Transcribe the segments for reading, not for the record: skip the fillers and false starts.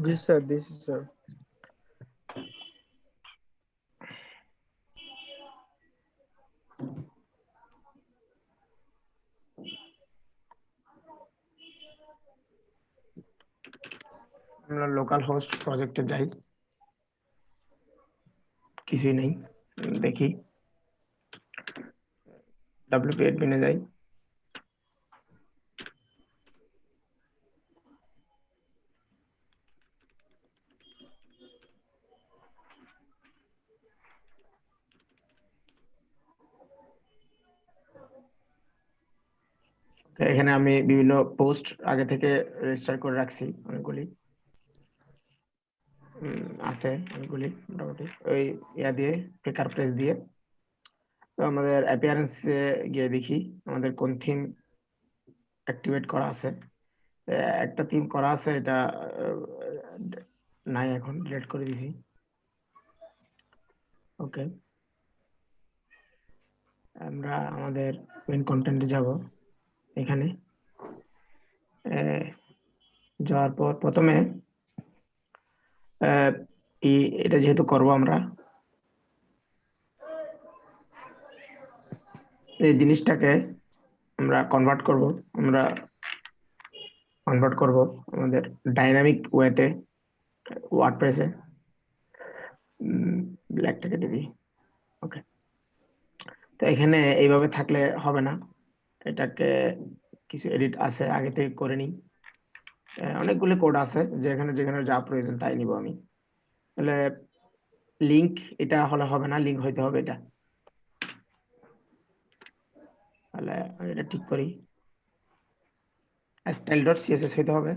This sir, this is sir. আমরা local host প্রজেক্টে যাই, কিছুই নেই, দেখি ডব্লিউপি অ্যাডমিনে যাই। এখানে আমি বিভিন্ন পোস্ট আগে থেকে রেজিস্টার করে রাখছি, অনেকগুলি আছে, অনেকগুলি মোটামুটি ওই ইয়া দিয়ে পেকার প্রেস দিয়ে। তো আমাদের অ্যাপিয়ারেন্সে গিয়ে দেখি আমাদের কোন থিম অ্যাক্টিভেট করা আছে। একটা থিম করা আছে, এটা নাই, এখন ডিলিট করে দিছি। ওকে, আমরা আমাদের মেইন কন্টেন্টে যাব। এখানে যাওয়ার পর প্রথমে এটা যেহেতু করব, আমরা এই জিনিসটাকে আমরা কনভার্ট করব আমাদের ডাইনামিক ওয়েতে ওয়ার্ডপ্রেসে। ব্ল্যাকটা কেটে দিই। ওকে, তো এখানে এইভাবে থাকলে হবে না, এটাকে কিছু এডিট আছে আগে থেকে করে নিই। অনেকগুলো কোড আছে, যেখানে যেখানে যা প্রয়োজন তাই নিব আমি। তাহলে লিংক এটা হলে হবে না, লিংক হইতে হবে এটা। তাহলে এটা ঠিক করি, style.css হইতে হবে।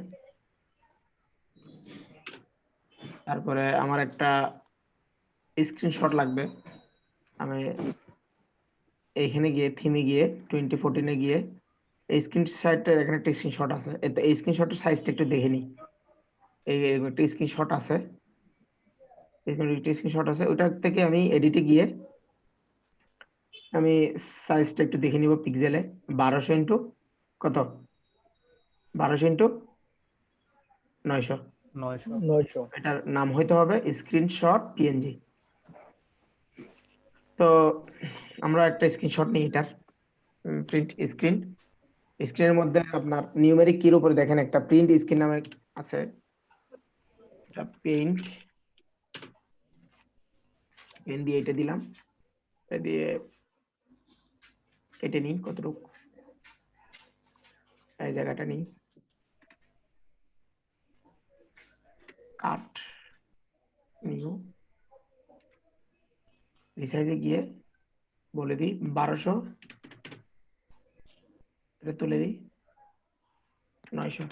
তারপরে আমার একটা স্ক্রিনশট লাগবে। আমি এইখানে গিয়ে থিমে গিয়ে 2014 গিয়ে এই স্ক্রিনশটের এখানে একটা স্ক্রিনশট আছে, এই স্ক্রিনশটের সাইজটা একটু দেখে নিই। এই একটা স্ক্রিনশট আছে, এখানে একটা স্ক্রিনশট আছে, ওইটা থেকে আমি এডিটে গিয়ে আমি সাইজটা একটু দেখে নিব পিক্সেলে। 1200 ইন্টু কত, 1200 ইন্টু 900। 900। 900। এটার নাম হইতে হবে স্ক্রিনশট পিএনজি। তো আমরা একটা স্ক্রিনশট নিই এটার, প্রিন্ট স্ক্রিন। স্ক্রিনের মধ্যে আপনার নিউমেরিক কির উপরে দেখেন একটা প্রিন্ট স্ক্রিন নামে আছে, পেইন্ট পেন দিয়ে এটা দিলাম, এটা দিয়ে কেটে নিই কতটুকু, এই জায়গাটা নিই, কাট নিউ, রিসাইজে গিয়ে বলে দিই 1200, এটা তুলে দিই 900।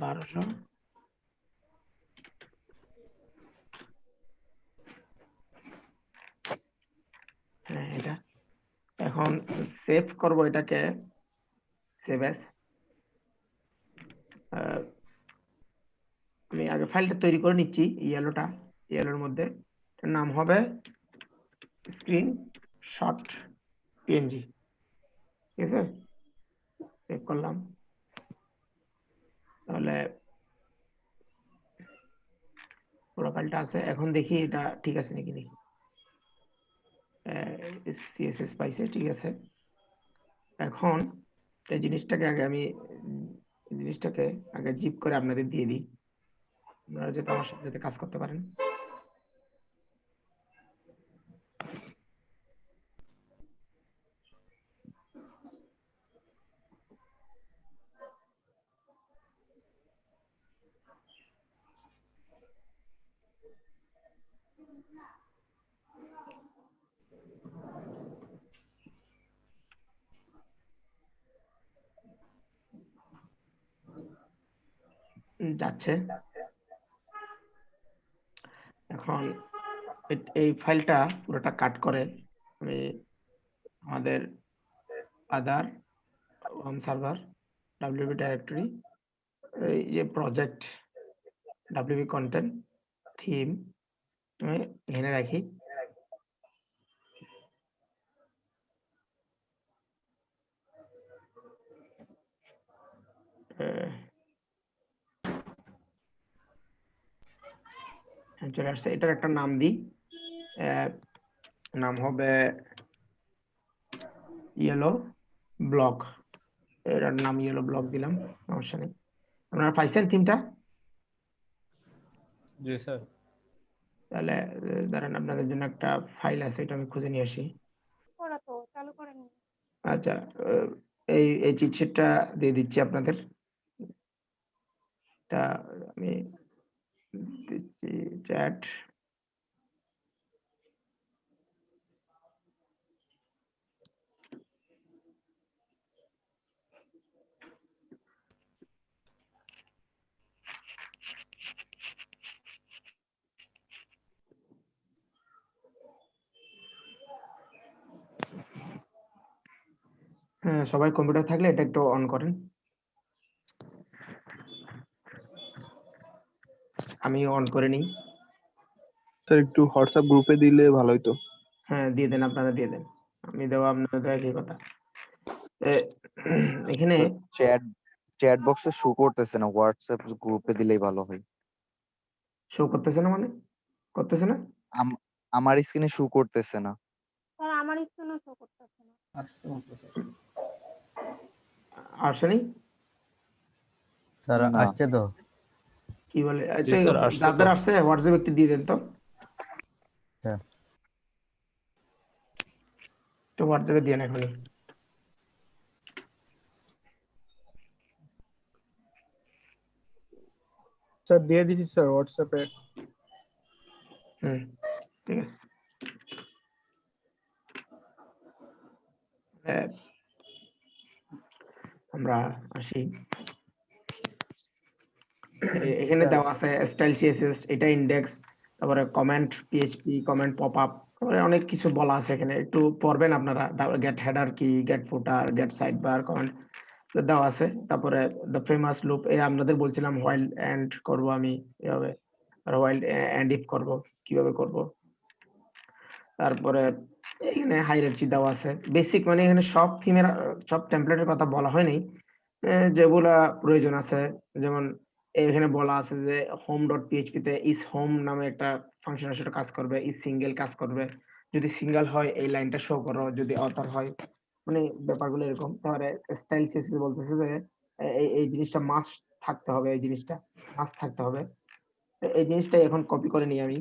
বারোশো, হ্যাঁ এটা। এখন সেভ করব এটাকে, সেভ অ্যাজ। আমি আগে ফাইলটা তৈরি করে নিচ্ছি, ইয়েলোর মধ্যে এটার নাম হবে স্ক্রিনশট পিএনজি। ঠিক আছে, সেভ করলাম। তাহলে পুরো ফাইলটা আছে, এখন দেখি এটা ঠিক আছে নাকি। দেখি সিএসএস পাইছে, ঠিক আছে। এখন এই জিনিসটাকে আগে আমি জিনিসটাকে আগে জিপ করে আপনাদের দিয়ে দিই, আপনারা যাতে আমার সাথে যাতে কাজ করতে পারেন। যাচ্ছে। এখন এই ফাইলটা পুরোটা কাট করে আমি আমাদের আদার হোম সার্ভার ডাব্লিউপি ডাইরেক্টরি, এই যে প্রজেক্ট ডাব্লিউপি কন্টেন্ট থিম আমি এখানে রাখি। চলে আসছে। এটার একটা নাম দিই, নাম হবে ইয়েলো ব্লক। এটার নাম ইয়েলো ব্লক দিলাম, সমস্যা নেই। আপনারা পাইছেন থিমটা? জি স্যার। তাহলে দাঁড়ান, আপনাদের জন্য একটা ফাইল আছে, এটা আমি খুঁজে নিয়ে আসি। আচ্ছা, এই এই চিট শিটটা দিয়ে দিচ্ছি আপনাদের। এটা আমি দিচ্ছি চ্যাট। হ্যাঁ, সবাই কম্পিউটার থাকলে এটা একটু অন করেন। আমি অন করে নিই। স্যার একটু হোয়াটসঅ্যাপ গ্রুপে দিলে ভালো হতো। হ্যাঁ, দিয়ে দেন, আপনারা দিয়ে দেন। আমি দেবো, আপনাদের দেওয়া একই কথা। এখানে চ্যাট বক্সে শো করতেছে না, হোয়াটসঅ্যাপ গ্রুপে দিলেই ভালো হয়। শো করতেছে না মানে? করতেছে না? আমার স্ক্রিনে শো করতেছে না। স্যার আমার স্ক্রিনও শো করতেছে না। আসেনি? স্যার না। আসছে তো। কি বলে? জি আচ্ছা, স্যার, আসছে তো। যাদের আসছে হোয়াটসঅ্যাপ একটু দিয়ে দেন তো। হ্যাঁ। একটু হোয়াটসঅ্যাপে দিয়ে নেন এখনই। স্যার দিয়ে দিচ্ছি স্যার হোয়াটসঅ্যাপে। ঠিক আছে। আমরা আসি। এখানে দেওয়া আছে স্টাইল সিএসএস, এটা ইন্ডেক্স, তারপরে comment PHP, comment pop up, তারপরে অনেক কিছু বলা আছে এখানে, একটু পড়বেন আপনারা। গেট হেডার কি, গেট ফুটার, গেট সাইড বার, কমেন্ট দেওয়া আছে। তারপরে দ্য ফেমাস লুপ, এই আপনাদের বলছিলাম হোয়াইল এন্ড করব আমি এভাবে, আর হোয়াইল এন্ড ইফ করব কিভাবে করব। তারপরে এখানে হাইরার্কি দেওয়া আছে, বেসিক, মানে এখানে সব থিমের সব টেমপ্লেটের কথা বলা হয়নি, যেগুলা প্রয়োজন আছে। যেমন এখানে বলা আছে যে হোম ডট পিএইচপি তে ইজ হোম নামে একটা ফাংশন আছে, সেটা কাজ করবে। ইজ সিঙ্গেল কাজ করবে, যদি সিঙ্গেল হয় এই লাইনটা শো করো, যদি অথর হয়, মানে ব্যাপারগুলো এরকম। তারপরে স্টাইল সিএসএস বলতেছে যে এই জিনিসটা মাস্ট থাকতে হবে, এই জিনিসটা মাস্ট থাকতে হবে। এই জিনিসটা এখন কপি করে নিই আমি,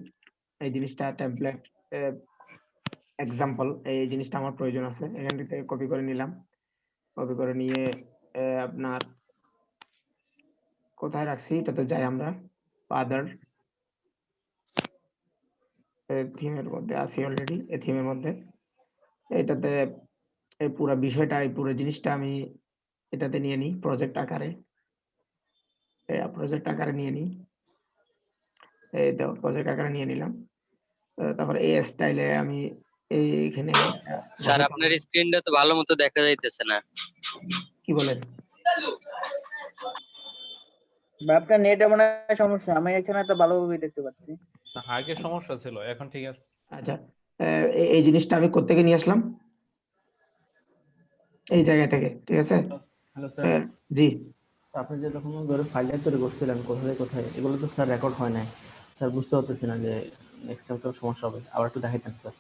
এই জিনিসটা টেমপ্লেট এক্সাম্পল, এই জিনিসটা আমার প্রয়োজন আছে, এখান থেকে কপি করে নিলাম। কপি করে নিয়ে আপনার কোথায় রাখছি এটাতে যাই আমরা, আদার থিমের মধ্যে আছি অলরেডি। এই থিমের মধ্যে এটাতে এই পুরো বিষয়টা, এই পুরো জিনিসটা আমি এটাতে নিয়ে নিই প্রজেক্ট আকারে। প্রজেক্ট আকারে নিয়ে নিই, এইটা প্রজেক্ট আকারে নিয়ে নিলাম। তারপরে এই স্টাইলে আমি এইখানে স্যার আপনার স্ক্রিনটা তো ভালো মতো দেখা যাইতেছে না। কি বলেন? আপনার নেটে মনে হয় সমস্যা, আমি এখানে তো ভালোভাবে দেখতে পাচ্ছি। আগে সমস্যা ছিল, এখন ঠিক আছে। আচ্ছা, এই জিনিসটা আমি কোত্থেকে নিয়ে আসলাম? এই জায়গা থেকে, ঠিক আছে। Hello sir. জি আপনি যে যখন ধরে ফাইলটা তৈরি করছিলেন কোথায় কোথায়, এগুলো তো স্যার রেকর্ড হয় নাই। স্যার বুঝতে পারতেছি না যে নেক্সট টাইম তো সমস্যা হবে, আবার একটু দেখাইতেন স্যার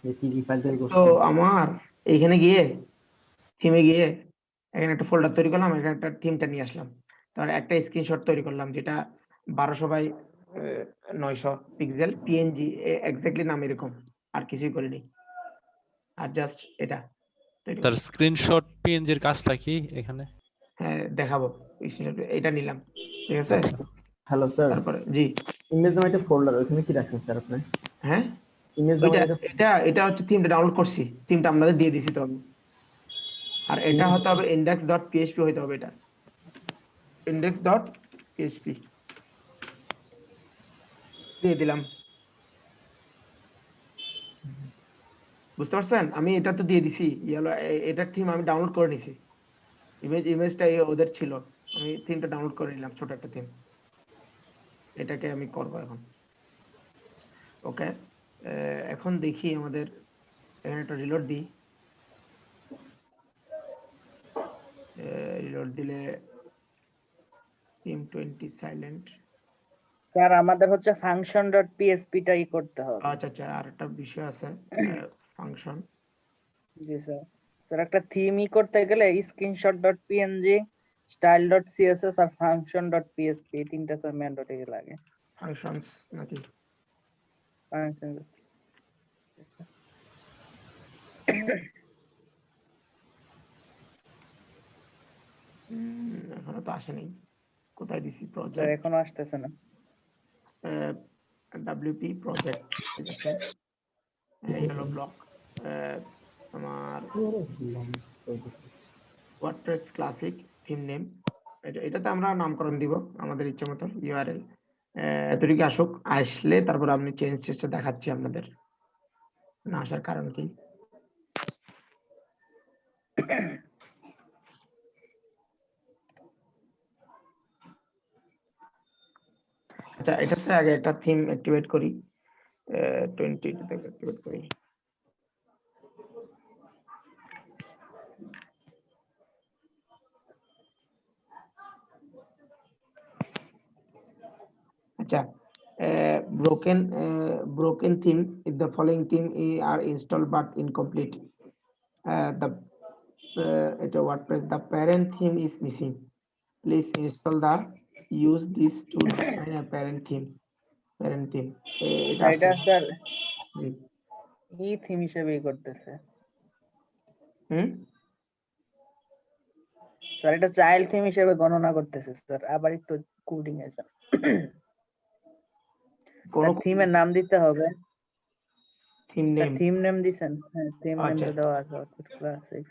যে কি কি ফাইল তৈরি তো করছেন। আমার এইখানে গিয়ে থিমে গিয়ে এখানে একটা ফোল্ডার তৈরি করলাম, এখানে একটা থিমটা নিয়ে আসলাম, তার একটা স্ক্রিনশট তৈরি করলাম, যেটা 1200 বাই 900 পিক্সেল পিএনজি, এক্স্যাক্টলি নাম এরকম, আর কিছুই করিনি, আর জাস্ট এটা তৈরি তার করছি। স্ক্রিনশট পিএনজি এর কাজটা কি এখানে? হ্যাঁ, দেখাবো। এটা নিলাম, ঠিক আছে। আচ্ছা। হ্যালো স্যার, তারপরে জি ইমেজ নামে একটা ফোল্ডার, ওখানে কি রাখছেন স্যার আপনি? হ্যাঁ, ইমেজ নামে ওইটা একটা এটা হচ্ছে থিমটা ডাউনলোড করছি, থিমটা আপনাদের দিয়ে দিছি তো আমি। আর এটা হতে হবে index.php হইতে হবে, এটা index.php দিয়ে দিলাম। বুঝতে পারছেন? আমি এটা তো দিয়ে দিছি ইয়েলো, এটার থিম আমি ডাউনলোড করে নিছি। ইমেজটা ওদের ছিল, আমি থিমটা ডাউনলোড করে নিলাম, ছোট একটা থিম। এটাকে আমি করব এখন। ওকে, এখন দেখি আমাদের এখানে একটা রিলোড দিই। রিলোড দিলে থিম 20 সাইলেন্ট। স্যার আমাদের হচ্ছে function.php টাই করতে হবে। আচ্ছা আচ্ছা, আর একটা বিষয় আছে, ফাংশন। জি স্যার। স্যার একটা থিমই করতে গেলে screenshot.png, style.css আর function.php এই তিনটা স্যার ম্যান্ডেটরি লাগে। ফাংশনস নাকি? Function এখনো তো আসেনি। কোথায় দিছি? স্যার প্রজেক্ট, এখনো আসতেছে না। WP প্রজেক্ট, ইয়েলো ব্লক, আমার ওয়ার্ডপ্রেস ক্লাসিক থিম নেম। এটাতে আমরা নামকরণ দিব আমাদের ইচ্ছে মতো, ইউআরএল এতটুকু আসুক, আসলে তারপর আমি চেঞ্জ চেষ্টা দেখাচ্ছি আপনাদের। না আসার কারণ কি? আচ্ছা, এটাতে আগে একটা থিম অ্যাক্টিভেট করি, 20 তে অ্যাক্টিভেট করি। আচ্ছা, broken theme if the following theme are installed but incomplete. The WordPress, the parent theme is missing. Please install the use this to define a parent theme. এটা এটা আসছে। স্যার জি। ই theme হিসেবেই করতেছে। Sir এটা child theme হিসেবে গণনা করতেছে sir, আবার একটু কোডিং এ স্যার। কোন থিমের নাম দিতে হবে। Theme name? থিম নেম দিছেন? হ্যাঁ, থিম নেম আচ্ছা, তো দেওয়া আছে, ক্লাসিক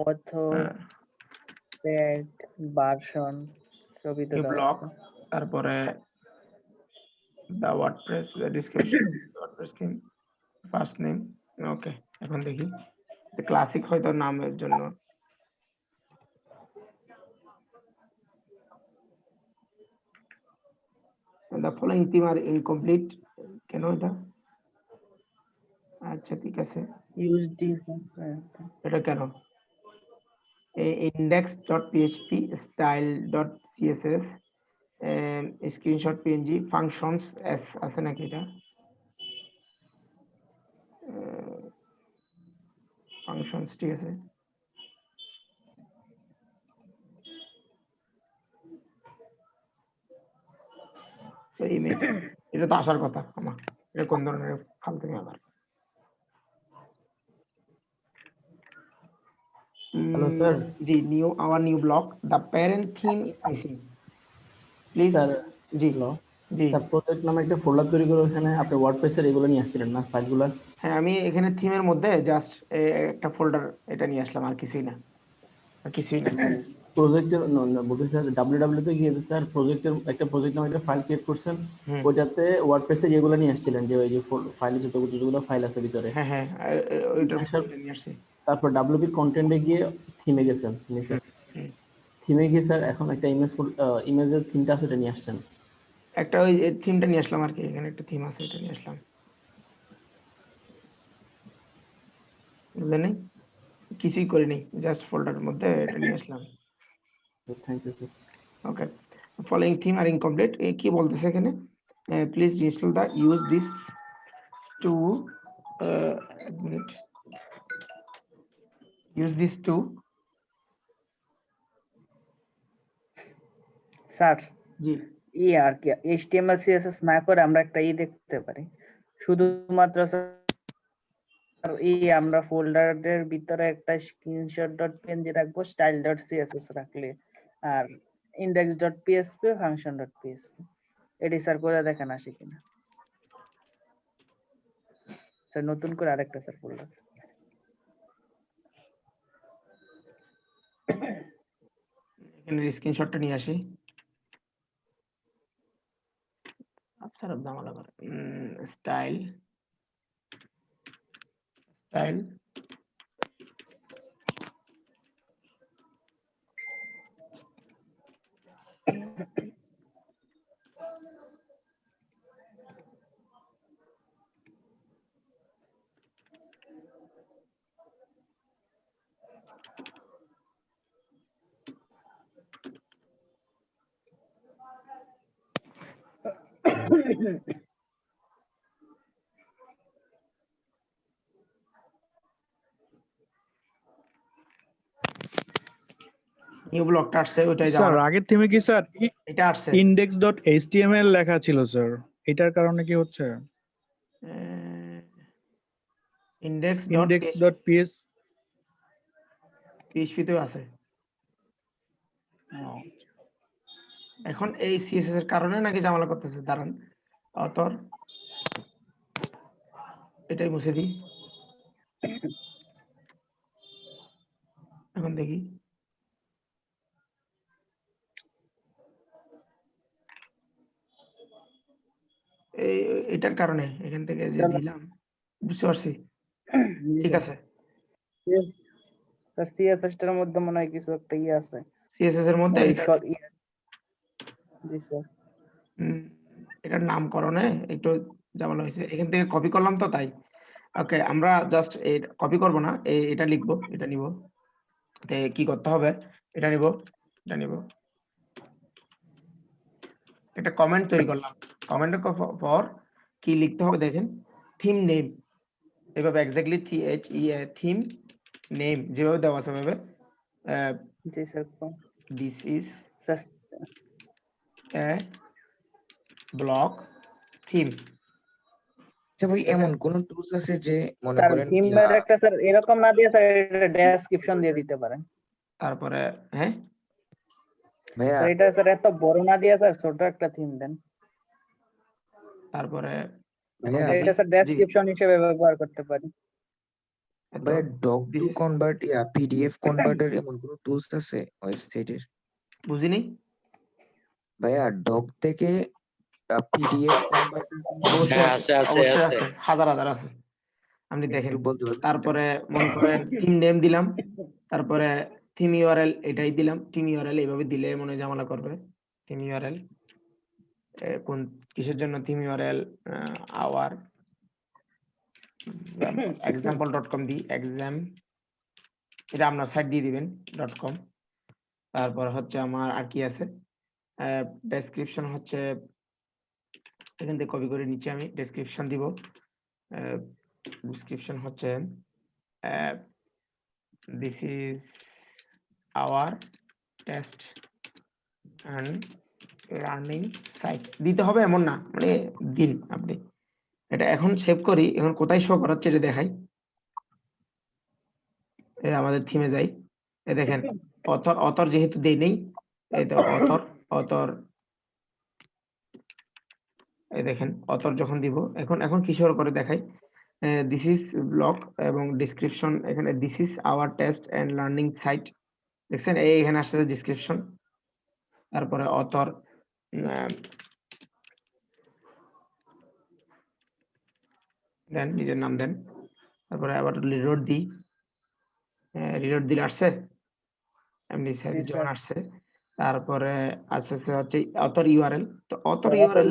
অথর প্যাড ভার্সন সবই তো নিউ দেওয়া ব্লক, আছে। তারপরে the WordPress, the description, WordPress theme, first name. ওকে, এখন দেখি ক্লাসিক হয়তো নামের জন্য। The following theme are incomplete, কেন এটা? আচ্ছা ঠিক আছে, ইউজ দিস এটা কেন? index.php, style.css, screenshot png, functions আছে নাকি এটা? functions ঠিক আছে। তো ইমেজ, এটা তো আসার কথা আমার। এটা কোন ধরনের ফালতু আবার? Hello sir. G, our new block, the parent theme is missing. Please, sir G hello G. Sir, project নামে একটা ফোল্ডার তৈরি করে ওখানে আপনি ওয়ার্ডপ্রেসের এগুলো নিয়ে আসছিলেন না ফাইলগুলো? হ্যাঁ, আমি এখানে থিমের মধ্যে জাস্ট একটা ফোল্ডার এটা নিয়ে আসলাম, আর কিছুই না, আর কিছুই না। প্রজেক্টের বলতে স্যার ডাব্লিউডাব্লিউ তে গিয়ে স্যার প্রজেক্টের একটা প্রজেক্ট নামে একটা ফাইল ক্রিয়েট করছেন, ওইটাতে ওয়ার্ডপ্রেসে যেগুলো নিয়ে আসছিলেন, যে ওই যে ফাইলে যতগুলো ফাইল আছে ভিতরে, হ্যাঁ হ্যাঁ, ওইটার মধ্যে নিয়ে আসছি। তারপর ডাব্লিউপি কন্টেন্টে গিয়ে থিমে গেছেন, নিচে থিমে গিয়ে স্যার এখন একটা ইমেজের থিমটা আছে এটা নিয়ে আসছেন। একটা ওই থিমটা নিয়ে আসলাম আর কি, এখানে একটা থিম আছে এটা নিয়ে আসলাম, বুঝলেন? কিছুই করিনি, জাস্ট ফোল্ডারের মধ্যে এটা নিয়ে আসলাম। Thank you sir. Okay, following theme are incomplete, কি বলতেছে এখানে? Please install the use this two minute, use this two. Sir ji, আর কি HTML CSS না করে আমরা একটা দেখতে পারি, শুধুমাত্র স্যার আমরা ফোল্ডারের ভিতরে একটা screenshot.png রাখবো, style.css রাখলে, আর index.php, function.php এটি স্যার করে দেখেন আসে কিনা। স্যার নতুন করে আরেকটা স্যার ফোল্ডার। এখানে স্ক্রিনশটটা নিয়ে আসি। আপনারা জামালা করে স্টাইল স্টাইল নিউ ব্লকটা আসছে, ওইটাই স্যার যাওয়ার। আগের থিমে কি স্যার এটা আসছে index.html লেখা ছিল স্যার, এটার কারণে কি হচ্ছে? index.php index.ps তেও আছে। এখন এই সিএসএস এর কারণে নাকি ঝামেলা করতেছে, দাঁড়ান অথর এটাই মুছে দিই, এখন দেখি এটার কারণে এখান থেকে যে দিলাম, বুঝতে পারছি, ঠিক আছে। সিএসএস এর মধ্যে মনে হয় কিছু একটা ইয়ে আছে। সিএসএস এর মধ্যে জি স্যার। এটার নামকরণে একটু ঝামেলা হয়েছে, এখান থেকে কপি করলাম তো তাই। ওকে, আমরা জাস্ট কপি করব না, এটা লিখবো, এটা নিব, কি করতে হবে, এটা নিব, এটা নিব, একটা কমেন্ট তৈরি করলাম। কমেন্টের পর কি লিখতে হবে দেখেন, থিম নেম, এভাবে এক্স্যাক্টলি থিম নেম যেভাবে দেওয়া আছে ওইভাবে, ji sir. This is a block theme. আচ্ছা ভাই, এমন কোন টুলস আছে যে মনে স্যার করেন থিমের একটা স্যার এরকম না দিয়ে স্যার এটা ডেসক্রিপশন দিয়ে দিতে পারেন। তারপরে হ্যাঁ ভাইয়া স্যার এটা স্যার এত বড় না দিয়ে স্যার ছোট একটা থিম দেন। তারপরে ভাইয়া এটা স্যার ডেসক্রিপশন হিসেবে ব্যবহার করতে পারি। ভাইয়া doc to convert PDF converter এমন কোন টুলস আছে ওয়েবসাইটের? বুঝিনি ভাইয়া ডক থেকে পিডিএফ কনভার্টার অবশ্যই আছে, আছে, অবশ্যই আছে। আছে, হাজার হাজার আছে, আপনি দেখেন। একটু বলতে পারবেন? তারপরে মনে করেন থিম নেম দিলাম, তারপরে থিম ইউআরএল এটাই দিলাম, থিম ইউআরএল এইভাবে দিলে মনে হয় ঝামেলা করবে। থিম ইউআরএল কোন কিসের জন্য, theme URL our example.com the exam, এটা আপনার সাইট দিয়ে দিবেন .com। তারপর হচ্ছে আমার আর কি আছে, ডেসক্রিপশন হচ্ছে এখান থেকে কপি করে নিচে আমি ডেসক্রিপশন দিব। ডেসক্রিপশন হচ্ছে this is our test and learning site দিতে হবে এমন না, মানে দিন আপনি। এটা এখন সেভ করি, এখন কোথায় শো করাচ্ছে এটা দেখাই, আমাদের থিমে যাই, দেখেন অথর যেহেতু দেই নেই, এই তো অথর এই দেখেন অথর যখন দিব, এখন কি শো করে দেখাই, দিস ইজ ব্লক এবং ডেসক্রিপশন, এখানে this is our test and learning site, দেখছেন এখানে আসছে ডেসক্রিপশন, তারপরে অথর দেন, নিজের নাম দেন, তারপরে আবার রিলোড দিই, রিলোড দিলে আসছে এমনি সাইজ যখন আসছে, তারপরে আসছে হচ্ছে অথর ইউআরএল, তো author URL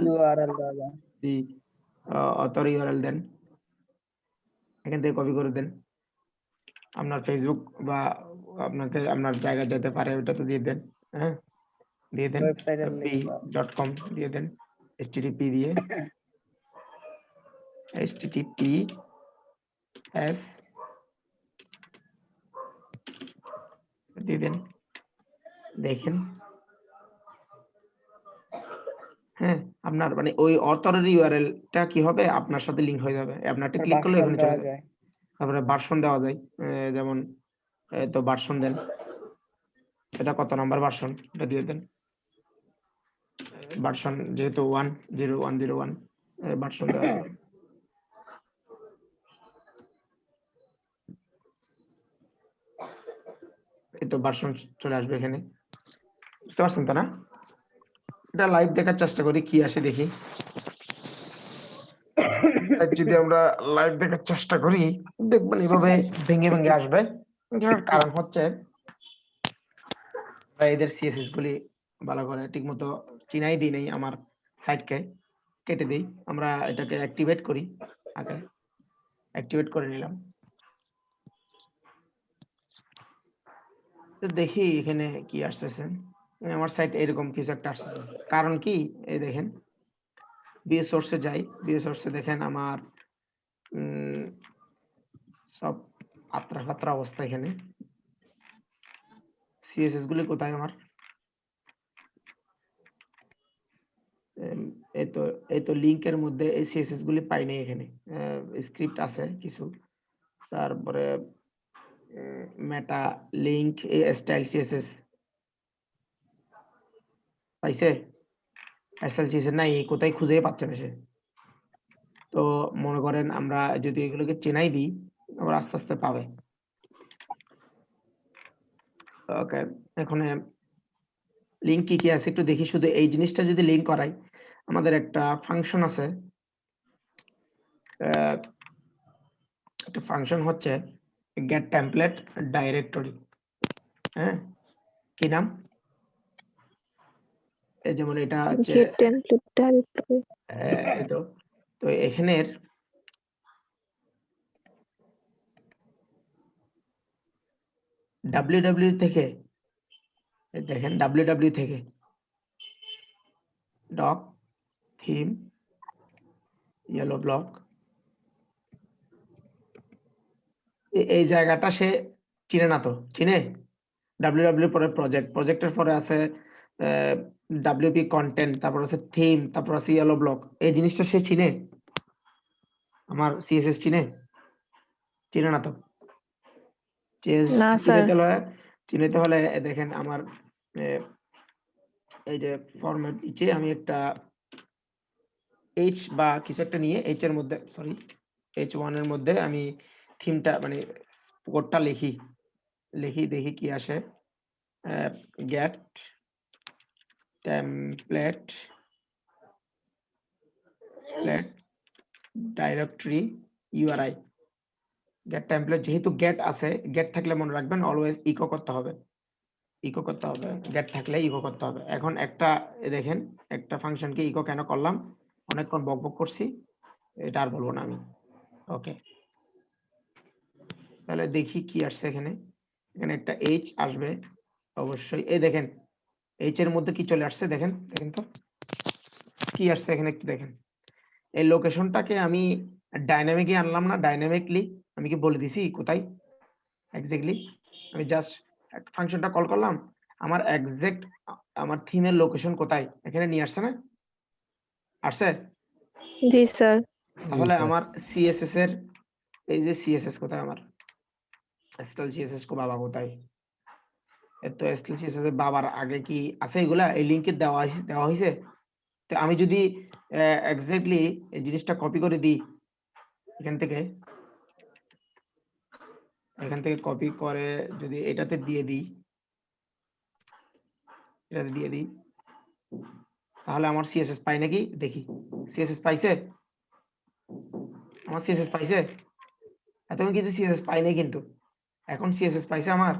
the author URL দেন, এখান থেকে কপি করে দেন, আপনার ফেসবুক বা আপনাকে আপনার জায়গায় যেতে পারে ওটা তো দিয়ে দেন, হ্যাঁ দিয়ে দেন, p.com দিয়ে দেন, http দিয়ে https দিয়ে দেন, দেখেন হ্যাঁ আপনার মানে ওই অথরের ইউআরএলটা কি হবে, আপনার সাথে লিংক হয়ে যাবে, আপনারটা ক্লিক করলে এখানে চলে যাবে। তারপরে ভার্সন দেওয়া যায়, যেমন তো ভার্সন দেন, এটা কত নাম্বার ভার্সন এটা দিয়ে দেন, ভার্সন যেহেতু 10101 ভার্সন দেওয়া যাবে। এই তো ভার্সন চলে আসবে এখানে, বুঝতে পারছেন তো না? এটা লাইভ দেখার চেষ্টা করি কি আসে দেখি। যদি আমরা লাইভ দেখার চেষ্টা করি দেখবেন এভাবে ভেঙে ভেঙে আসবে। এটার কারণ হচ্ছে আমরা এদের সিএসএস গুলি ভালো করে ঠিকমতো চিনাই দিই নাই, আমার সাইটকে কেটে দিই। আমরা এটাকে অ্যাক্টিভেট করি, আগে অ্যাক্টিভেট করে নিলাম। তো দেখি এখানে কি আসতেছে। আমার সাইট এরকম কিছু একটা আসছে, কারণ কি এই দেখেন বিএস সোর্সে যাই, বিএস সোর্সে দেখেন আমার সব আত্রা ফাত্রা অবস্থা। এখানে সিএসএস গুলি কোথায় আমার, এই তো লিংকের মধ্যে এই সিএসএস গুলি পাই নাই। এখানে স্ক্রিপ্ট আছে কিছু, তারপরে মেটা লিংক স্টাইল সিএসএস পাইছে, স্টাইল সিএসএস নাই, কোথায় খুঁজেই পাচ্ছে না সে। তো মনে করেন আমরা যদি এগুলোকে চেনাই দিই আমরা আস্তে আস্তে পাবে। ওকে, এখন লিংক কি কি আছে একটু দেখি। শুধু এই জিনিসটা যদি লিংক করাই, আমাদের একটা ফাংশন আছে, একটা ফাংশন হচ্ছে গেট টেমপ্লেট ডাইরেক্টরি। হ্যাঁ, কি নাম? এই যেমন এটা হচ্ছে গেট টেমপ্লেট ডাইরেক্টরি। এই তো তো এখানের www থেকে দেখেন, www থেকে ডক থিম ইয়েলো ব্লক, এই জায়গাটা সে চিনে না। তো চিনে www পরে প্রজেক্ট, প্রজেক্টের পরে আছে wp কন্টেন্ট, তারপর আছে থিম, তারপর আছে ইয়েলো ব্লক। এই জিনিসটা সে চিনে? আমার সিএসএস চিনে? চিনে না তো। না স্যার। চিনেতে হলে দেখেন আমার এই যে ফরম্যাট নিচে আমি একটা এইচ বা কিছু একটা নিয়ে এইচ এর মধ্যে, সরি H1 এর মধ্যে আমি থিমটা মানে কোডটা লিখি দেখি কি আসে। Gate template directory URI. Gate template, যেহেতু গেট আছে, গেট থাকলে মনে রাখবেন অলওয়েজ ইকো করতে হবে, গেট থাকলে ইকো করতে হবে। এখন একটা দেখেন একটা ফাংশনকে ইকো কেন করলাম, অনেকক্ষণ বকবক করছি, এটা আর বলবো না আমি। ওকে, তাহলে দেখি কি আসছে এখানে। এখানে একটা এইচ আসবে অবশ্যই। এই দেখেন এইচ এর মধ্যে কি চলে আসছে, দেখেন তো কি আসছে এখানে, একটু দেখেন। এই লোকেশনটাকে আমি ডাইনামিকলি আনলাম না, ডাইনামিকলি আমি কি বলে দিছি কোথায় এক্স্যাক্টলি। আমি জাস্ট ফাংশনটা কল করলাম, আমার এক্সাক্ট আমার থিমের লোকেশন কোথায় এখানে নিয়ে আসছে না, আসছে? জি স্যার। তাহলে আমার সিএসএস এর এই যে সিএসএস কোথায়, আমার স্টাইল সিএসএস কো বাবা কোথায়? এত স্টাইল সিএসএস এর বাবার আগে কি আছে এগুলা? এই লিংকে দেওয়া হয়েছে। তো আমি যদি এক্স্যাক্টলি এই জিনিসটা কপি করে দিই এখান থেকে কপি করে যদি এটাতে দিয়ে দিই, তাহলে আমার সিএসএস পাই নাকি দেখি। সিএসএস পাইছে? আমার সিএসএস পাইছে? এতক্ষণ কিন্তু সিএসএস পাই নাই, কিন্তু এখন সিএসএস পাইছে আমার।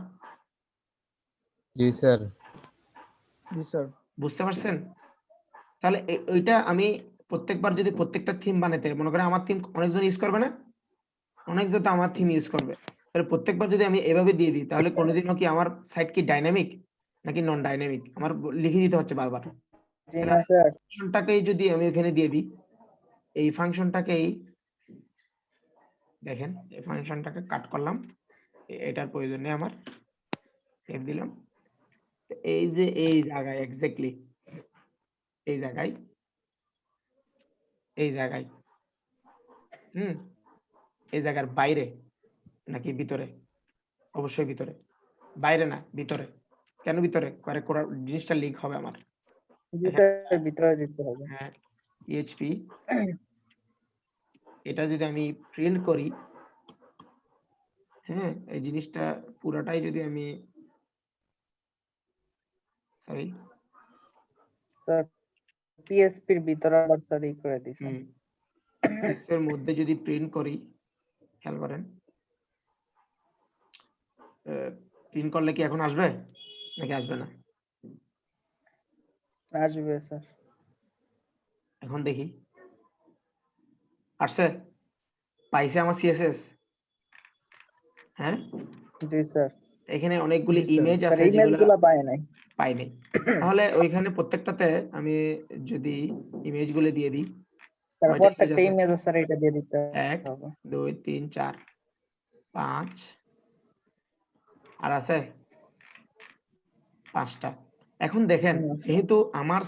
জি স্যার। বুঝতে পারছেন? তাহলে ওইটা আমি প্রত্যেকবার যদি প্রত্যেকটা থিম বানাতে, মনে করেন আমার থিম অনেকজন ইউজ করবে না, অনেকজন তো আমার থিম ইউজ করবে, তাহলে প্রত্যেকবার যদি আমি এভাবে দিয়ে দিই তাহলে কোনোদিনও কি আমার সাইট কি ডাইনামিক নাকি নন ডাইনামিক আমার লিখে দিতে হচ্ছে বারবার। জি না স্যার। ফাংশনটাকেই যদি আমি এখানে দিয়ে দিই, এই ফাংশনটাকেই দেখেন, এই ফাংশনটাকে কাট করলাম, এটার প্রয়োজন নেই আমার, সেভ দিলাম। এই যে এই জায়গায় এক্স্যাক্টলি এই জায়গায় এই জায়গার বাইরে নাকি ভিতরে? অবশ্যই ভিতরে, বাইরে না ভিতরে। কেন ভিতরে? জিনিসটা লিংক হবে আমার। জি স্যার, ভিতরে দিতে হবে। হ্যাঁ, পিএইচপি এটা যদি আমি প্রিন্ট করি, হ্যাঁ এই জিনিসটা পুরাটাই যদি আমি সরি স্যার পিএসপির ভিতরে আবার স্যার করে দিছেন। এর মধ্যে যদি প্রিন্ট করি, খেয়াল করেন প্রিন্ট করলে কি এখন আসবে নাকি আসবে না? আসবে স্যার। এখন দেখি আসছে, পাইছে আমার সিএসএস। হ্যাঁ জি স্যার। এখানে অনেকগুলি জি, স্যার। ইমেজ স্যার আছে যেগুলো ইমেজগুলো পায় নাই। পাইনি। তাহলে ওইখানে প্রত্যেকটাতে আমি যদি ইমেজগুলো দিয়ে দিই, স্যার কয়টা ইমেজ প্রত্যেকটা আছে? ইমেজ স্যার এটা দিয়ে দিতে 1 হবে। 2 3 4 5 আর আছে 5টা। এখন দেখেন হুম, স্যার। যেহেতু আমার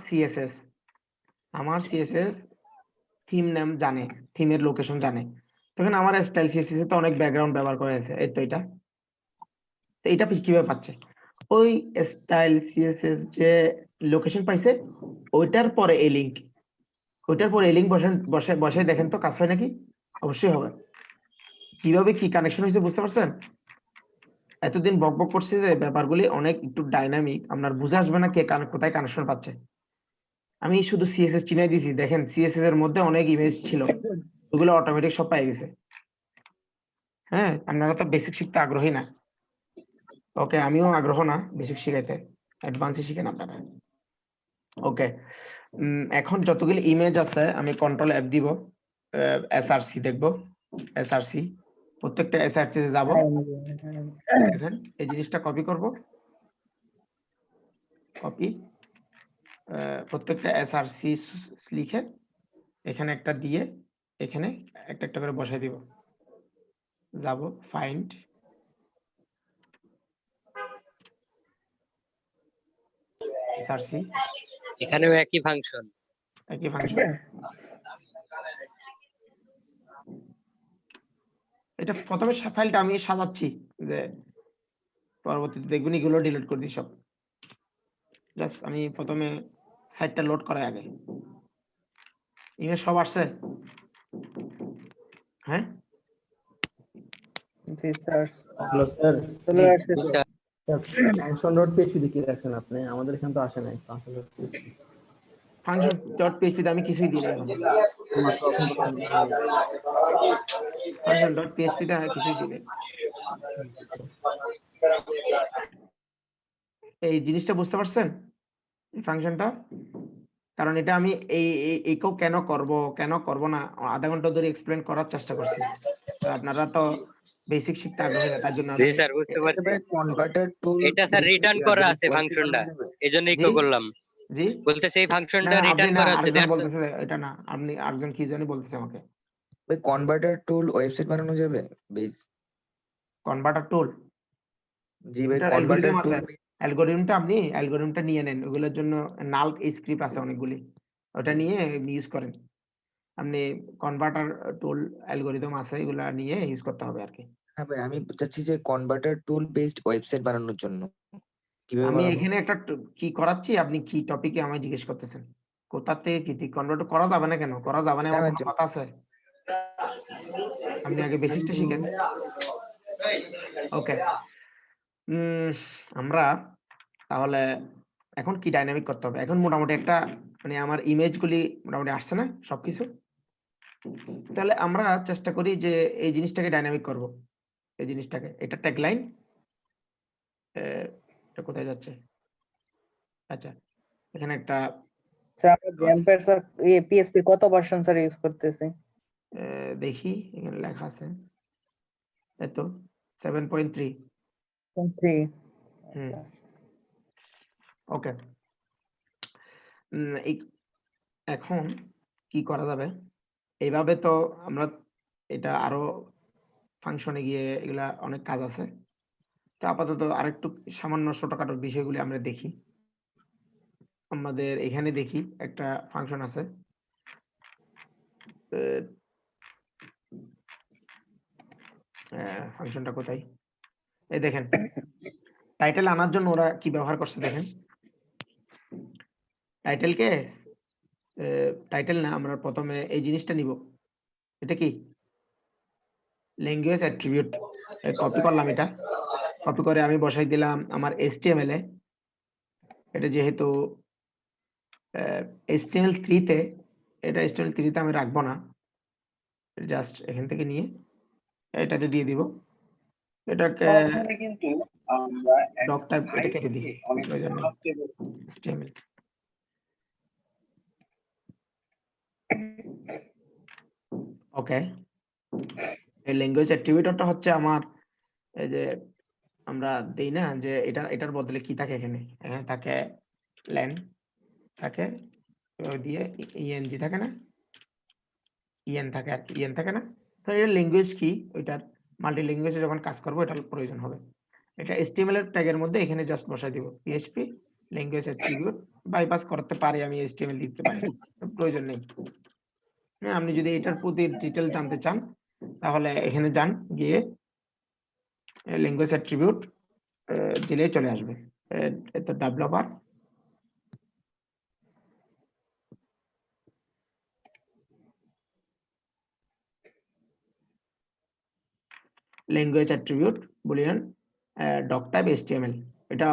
সিএসএস থিম নেম জানে, থিমের লোকেশন জানে, তখন আমার স্টাইল সিএসএস এ তো অনেক ব্যাকগ্রাউন্ড ব্যবহার করা হয়েছে, এই তো এটা। তো এটা কিভাবে পাচ্ছে? ওই স্টাইল সিএসএস যে লোকেশন পাইছে ওইটার পরে এই লিংক, ওইটার পরে এই লিংক বসে দেখেন তো কাজ হয় নাকি? অবশ্যই হবে। কিভাবে কি কানেকশন হয়েছে বুঝতে পারছেন? এতদিন বকবক করছি যে ব্যাপারগুলি অনেক একটু ডাইনামিক, আপনার বুঝে আসবে না কে কোথায় কানেকশন পাচ্ছে। আমি শুধু সিএসএস চিনাই দিছি, দেখেন সিএসএস এর মধ্যে অনেক ইমেজ ছিল, ওগুলো অটোমেটিক সব পেয়ে গেছে। হ্যাঁ, আপনারা তো বেসিক শিখতে আগ্রহী না। ওকে, আমিও আগ্রহ না বেসিক শিখাইতে, অ্যাডভান্সে শিখেন আপনারা। ওকে, এখন যতগুলো ইমেজ আছে আমি কন্ট্রোল এফ দিব, এসআরসি দেখব, এসআরসি প্রত্যেকটা এসআরসি তে যাব। দেখেন এই জিনিসটা কপি করব, কপি প্রত্যেকটা এসআরসি লিখে এখানে একটা দিয়ে এখানে একটা একটা করে বসাই দিব। যাব ফাইন্ড, এসআরসি, এখানেও একই ফাংশন। একই ফাংশন। এটা প্রথমে ফাইলটা আমি সাজাচ্ছি, যে পরবর্তীতে দেখবেন এগুলো ডিলিট করে দিই সব। জাস্ট আমি প্রথমে সাইটটা লোড করাই আগে। ইমেজ সব আসছে? হ্যাঁ জি স্যার। Hello sir. চলে আসছে স্যার। ফাংশন ডট পিএইচপি দেখে রাখছেন আপনি, আমাদের এখানে তো আসে নাই function dot PHP. Function dot PHP তে আমি কিছুই দিই নাই এখন। ফাংশন ডট পিএইচপি তে আমি কিছুই দিই নাই। এই জিনিসটা বুঝতে পারছেন এই ফাংশনটা? কারণ এটা আমি এইকেও কেন করব না আধা ঘন্টা ধরে এক্সপ্লেন করার চেষ্টা করছি। আপনারা তো বেসিক শিখতে আগ্রহী না, তার জন্য জি আমি স্যার, বুঝতে পারছি। কনভার্টার টুল এটা স্যার রিটার্ন করা আছে ফাংশনটা, এজন্যই তো করলাম। জি বলতেছে এই না ফাংশনটা আপনি রিটার্ন না, করা আছে, আরেকজন দ্যাটস বলতেছে এটা না, আপনি আরেকজন কি জানি বলতেছে আমাকে। ভাই কনভার্টার টুল ওয়েবসাইট বানানো যাবে বেস? কনভার্টার টুল, জি ভাই, এটা কনভার্টার অ্যালগরিদম টুল। আছে, অ্যালগরিদমটা নিয়ে নেন, ওগুলোর জন্য নাল স্ক্রিপ্ট আছে অনেকগুলি, ওটা নিয়ে ইউজ করেন। আপনি কনভার্টার টুল অ্যালগরিদম আছে, এগুলা নিয়ে ইউজ করতে হবে আর কি। হ্যাঁ ভাই, আমি চাচ্ছি যে কনভার্টার টুল বেসড ওয়েবসাইট বানানোর জন্য কিভাবে আমি বানাবো? এখানে একটা কি করাচ্ছি, আপনি কি টপিকে আমায় জিজ্ঞেস করতেছেন? কোথা থেকে কি কনভার্ট করা যাবে না? কেন করা যাবে না এমন জানার কোনো জন্য। কথা আছে? আপনি আগে বেসিকটা শিখেন। ওকে, আমরা তাহলে এখন কি ডাইনামিক করতে হবে? এখন মোটামুটি একটা মানে আমার ইমেজগুলি মোটামুটি আসছে না সবকিছু? তাহলে আমরা চেষ্টা করি যে এই জিনিসটাকে ডাইনামিক করব। এই জিনিসটাকে, এটা ট্যাগলাইন, এটা কোথায় যাচ্ছে? আচ্ছা, এখানে একটা স্যার আমরা জ্যাম্পের স্যার পিএসপি কত ভার্সন স্যার ইউজ করতেছি? দেখি এখানে লেখা আছে, এতো 7.3। 3। ওকে, এখন কি করা যাবে? এইভাবে তো আমরা এটা আরো ফাংশনে গিয়ে এগুলা অনেক কাজ আছে। তো আপাতত আরেকটু সামান্য ছোটখাটো বিষয়গুলি আমরা দেখি। আমাদের এখানে দেখি একটা ফাংশন আছে, ফাংশনটা কোথায়? এই দেখেন, টাইটেল আনার জন্য ওরা কি ব্যবহার করছে দেখেন। টাইটেলকে টাইটেল না, আমরা প্রথমে এই জিনিসটা নিব। এটা কি? Language attribute. কপি করলাম, এটা কপি করে আমি বসাই দিলাম আমার HTML এ। এটা যেহেতু HTML3 তে, এটা HTML3 তে আমি রাখবো না, জাস্ট এখান থেকে নিয়ে এটাতে দিয়ে দিব, এটাকে কিন্তু আমরা ডক টাইপ এটা কেটে দিই, প্রয়োজন নেই HTML। ওকে, এই ল্যাঙ্গুয়েজ অ্যাট্রিবিউটরটা হচ্ছে আমার এই যে আমরা দেই না যে এটার বদলে কি থাকে, এখানে থাকে ল্যান থাকে দিয়ে ইএনজি থাকে না, ইএন থাকে আর ইএন থাকে না, তো এর ল্যাঙ্গুয়েজ কি, ওইটার মাল্টি ল্যাঙ্গুয়েজে যখন কাজ করব এটার প্রয়োজন হবে। এটা HTML এর ট্যাগের মধ্যে এখানে জাস্ট বসাই দিব PHP ল্যাঙ্গুয়েজ অ্যাট্রিবিউট, বাইপাস করতে পারি আমি, HTML দিতে পারি, প্রয়োজন নেই। আপনি যদি এটার প্রতি ডিটেল জানতে চান তাহলে এখানে যান, গিয়ে ল্যাঙ্গুয়েজ অ্যাট্রিবিউট দিলেই চলে আসবে। এটা developer, language attribute boolean doc type HTML, এটা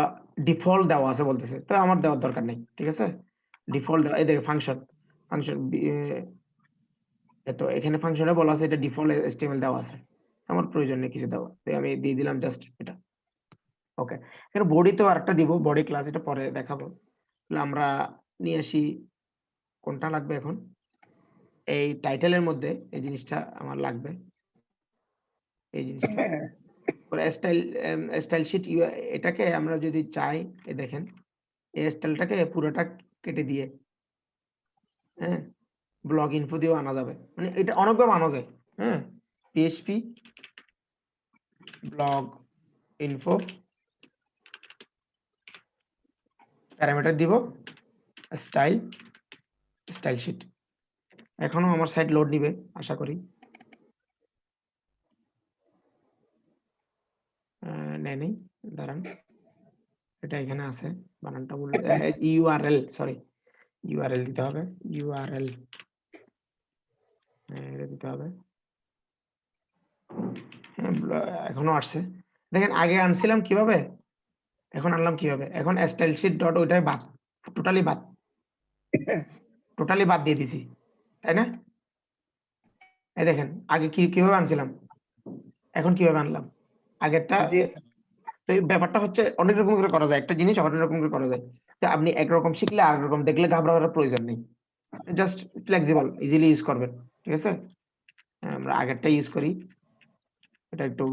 ডিফল্ট দেওয়া আছে বলতেছে, তো আমার দেওয়ার দরকার নেই, ঠিক আছে। ডিফল্ট দেওয়া, এই দেখে ফাংশন তো এখানে ফাংশনে বলা আছে এটা ডিফল্ট HTML দেওয়া আছে, আমার প্রয়োজন নেই কিছু দেওয়া, তাই আমি দিয়ে দিলাম জাস্ট এটা। ওকে, এর বডি তো আরেকটা দিব, বডি ক্লাস, এটা পরে দেখাবো। তাহলে আমরা নিয়ে আসি, কোনটা লাগবে এখন, এই টাইটেলের মধ্যে এই জিনিসটা আমার লাগবে, এই জিনিসটা স্টাইল শিট। এটাকে আমরা যদি চাই, এই দেখেন এই স্টাইলটাকে পুরোটা কেটে দিয়ে ব্লগ ইনফো দিয়েও আনা যাবে, মানে এটা অনেকভাবে আনা যায়। PHP ব্লগ ইনফো প্যারামিটার দিব স্টাইল শিট। এখনো আমার সাইট লোড নিবে আশা করি, নেই দাঁড়ান, এটা এখানে আছে, বানানটা বলে ইউআরএল, সরি ইউআরএল দিতে হবে, ইউআরএল দিতে হবে। এখনো আসছে, দেখেন আগে আনছিলাম কিভাবে, এখন আনলাম কিভাবে, এখন স্টাইল শিট ডট ওইটাই বাদ, টোটালি বাদ দিয়ে দিছি, তাই না? এই দেখেন আগে কিভাবে আনছিলাম, এখন কিভাবে আনলাম, আগেরটা। তো এই ব্যাপারটা হচ্ছে অনেক রকম করে করা যায়, একটা জিনিস অনেক রকম করে করা যায়, তো আপনি একরকম শিখলে আর রকম দেখলে ঘাবড়াবার প্রয়োজন নেই, জাস্ট ফ্লেক্সিবল, ইজিলি ইউজ করবেন, ঠিক আছে। আমরা আগেরটা ইউজ করি, এটা একটু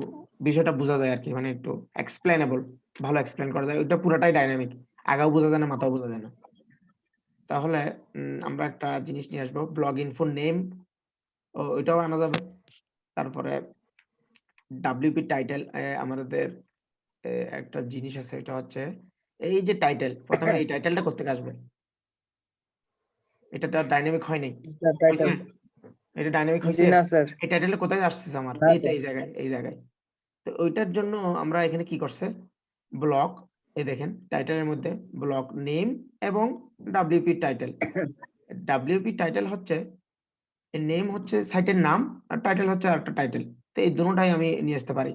বিষয়টা বোঝা যায় আর কি, মানে একটু এক্সপ্লেনেবল, ভালো এক্সপ্লেন করা যায়, ওটা পুরোটাই ডাইনামিক, আগাও বোঝা যায় না মাথাও বোঝা যায় না। তাহলে আমরা একটা জিনিস নিয়ে আসবো, ব্লগ ইনফো নেম, ওইটাও আনা যাবে। তারপরে WP টাইটেল, আমাদের একটা জিনিস আছে, এটা হচ্ছে এই যে টাইটেল, প্রথমে এই টাইটেলটা করতে আসবে, এটা ডাইনামিক হয় নাই, এটা ডাইনামিক হয়েছে, এই টাইটেলটা কোথায় আসছে আমার, এই জায়গায়। তো ওইটার জন্য আমরা এখানে কি করছে, ব্লক, এই দেখেন টাইটেলের মধ্যে ব্লক নেম এবং WP টাইটেল। WP টাইটেল হচ্ছে, নেম হচ্ছে সাইটের নাম, আর টাইটেল হচ্ছে একটা টাইটেল, তো এই দুটোটাই আমি নিয়ে আসতে পারি।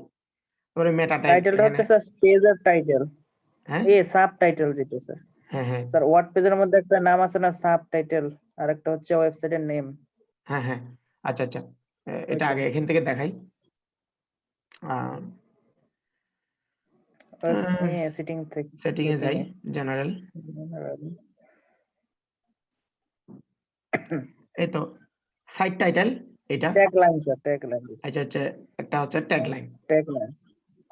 তারপরে মেটা টাইটেলটা হচ্ছে স্যার পেজের টাইটেল, হ্যাঁ সাবটাইটেল যেটা স্যার। হ্যাঁ স্যার ওয়ার্ড পেজের মধ্যে একটা নাম আছে না, সাবটাইটেল, আর একটা হচ্ছে ওয়েবসাইটের নেম। হ্যাঁ আচ্ছা, এটা আগে এখান থেকে দেখাই। সেটিং এ যাই, জেনারেল, এই তো সাইট টাইটেল, এটা ট্যাগলাইন স্যার, ট্যাগলাইন, আচ্ছা হচ্ছে একটা হচ্ছে ট্যাগলাইন।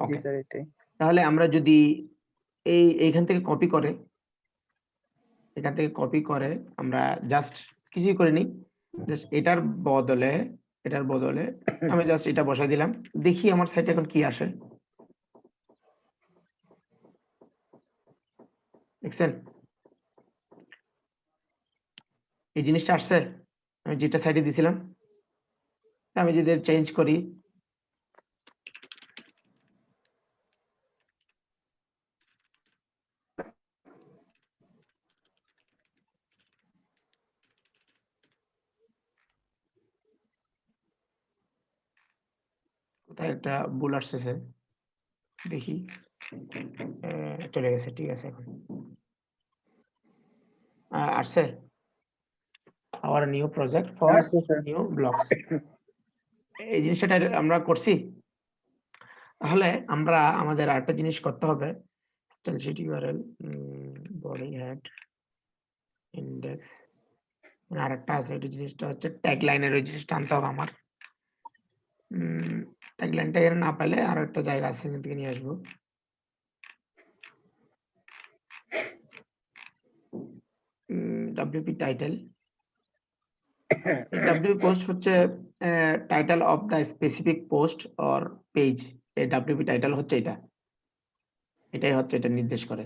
জি স্যার এটাই। তাহলে আমরা যদি এইখান থেকে কপি করে, এখান থেকে কপি করে আমরা জাস্ট কিছুই করিনি, জাস্ট এটার বদলে আমি জাস্ট এটা বসাই দিলাম, দেখি আমার সাইটে এখন কি আসে, দেখছেন এই জিনিসটা আসছে, আমি যেটা সাইডে দিছিলাম। আমি যদি চেঞ্জ করি, কোথায় একটা ভুল আসছে, দেখি, চলে গেছে, ঠিক আছে, এখন আসছে, our new project for new blocks, এই জিনিসটা আমরা করছি। তাহলে আমরা আমাদের আরেকটা জিনিস করতে হবে, style sheet URL, body head, index, আরেকটা আছে, ওই জিনিসটা হচ্ছে ট্যাগ লাইনের, ওই জিনিসটা আনতে হবে আমার। ট্যাগ লাইনটা এর না পেলে আর একটা জায়গা আছে, এখান থেকে নিয়ে আসবো। WP টাইটেল, WP পোস্ট হচ্ছে title of the specific post or page. এই WP টাইটেল হচ্ছে এটাই হচ্ছে, এটা নির্দেশ করে।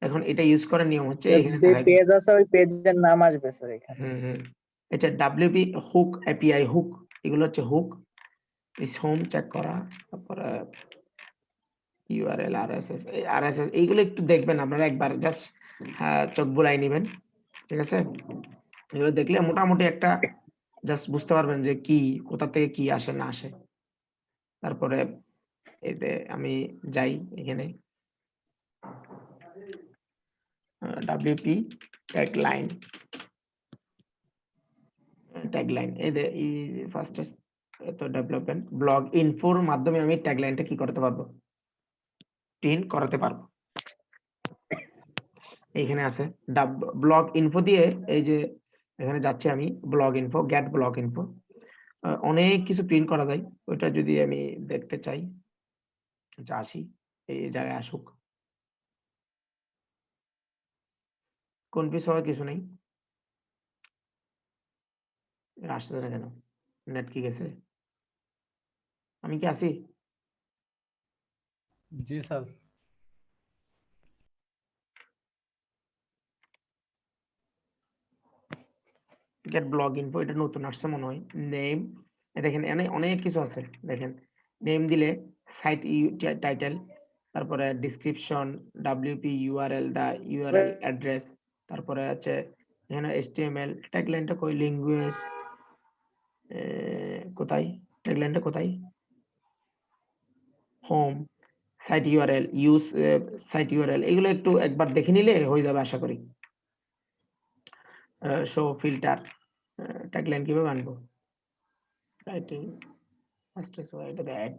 এখন এটা ইউজ করার নিয়ম হচ্ছে এখানে যে দেখাই দিই। পেজ আছে ওই পেজের নাম আসবে স্যার এখানে। আচ্ছা, WP হুক, API হুক, এগুলো হচ্ছে হুক। এই হোম চেক করা, তারপরে ইউআরএল, RSS এইগুলো একটু দেখবেন আপনারা, একবার জাস্ট চোখ বুলাই নেবেন, ঠিক আছে? এগুলো দেখলে মোটামুটি একটা জাস্ট বুঝতে পারবেন যে কি, কোথা থেকে কি আসে না আসে। তারপরে এতে আমি যাই এখানে WP ট্যাগলাইন, এই ফার্স্ট তো ডেভেলপমেন্ট ব্লগ ইনফোর মাধ্যমে আমি ট্যাগলাইনটা কি করতে পারবো, প্রিন্ট করাতে পারবো। এখানে আছে ব্লগ ইনফো দিয়ে, এই যে এখানে যাচ্ছি আমি, blog info, get blog info, অনেক কিছু প্রিন্ট করা যায়। ওইটা যদি আমি দেখতে চাই, আসি এই জায়গায়, আসুক, কনফিউজ হওয়ার কিছু নেই। আসতেছে না কেন? নেট কি গেছে? আমি কি আছি? জি স্যার। গেট ব্লগ ইনফো, এটা নতুন আসছে মনে হয়। নেম, দেখেন এখানে অনেক কিছু আছে। দেখেন নেম দিলে সাইট টাইটেল, তারপরে ডেসক্রিপশন, WP ইউআরএল, দা ইউআরএল অ্যাড্রেস, তারপরে আছে এখানে HTML, ট্যাগলাইনটা কই, ল্যাঙ্গুয়েজ কোথায়, ট্যাগলাইনটা কোথায়, home, site URL, use site URL, এগুলো একটু একবার দেখে নিলে হয়ে যাবে আশা করি। শো ফিল্টার, ট্যাগলাইন কিভাবে আনবো, টাইটেল, ফার্স্ট এস এটা অ্যাড,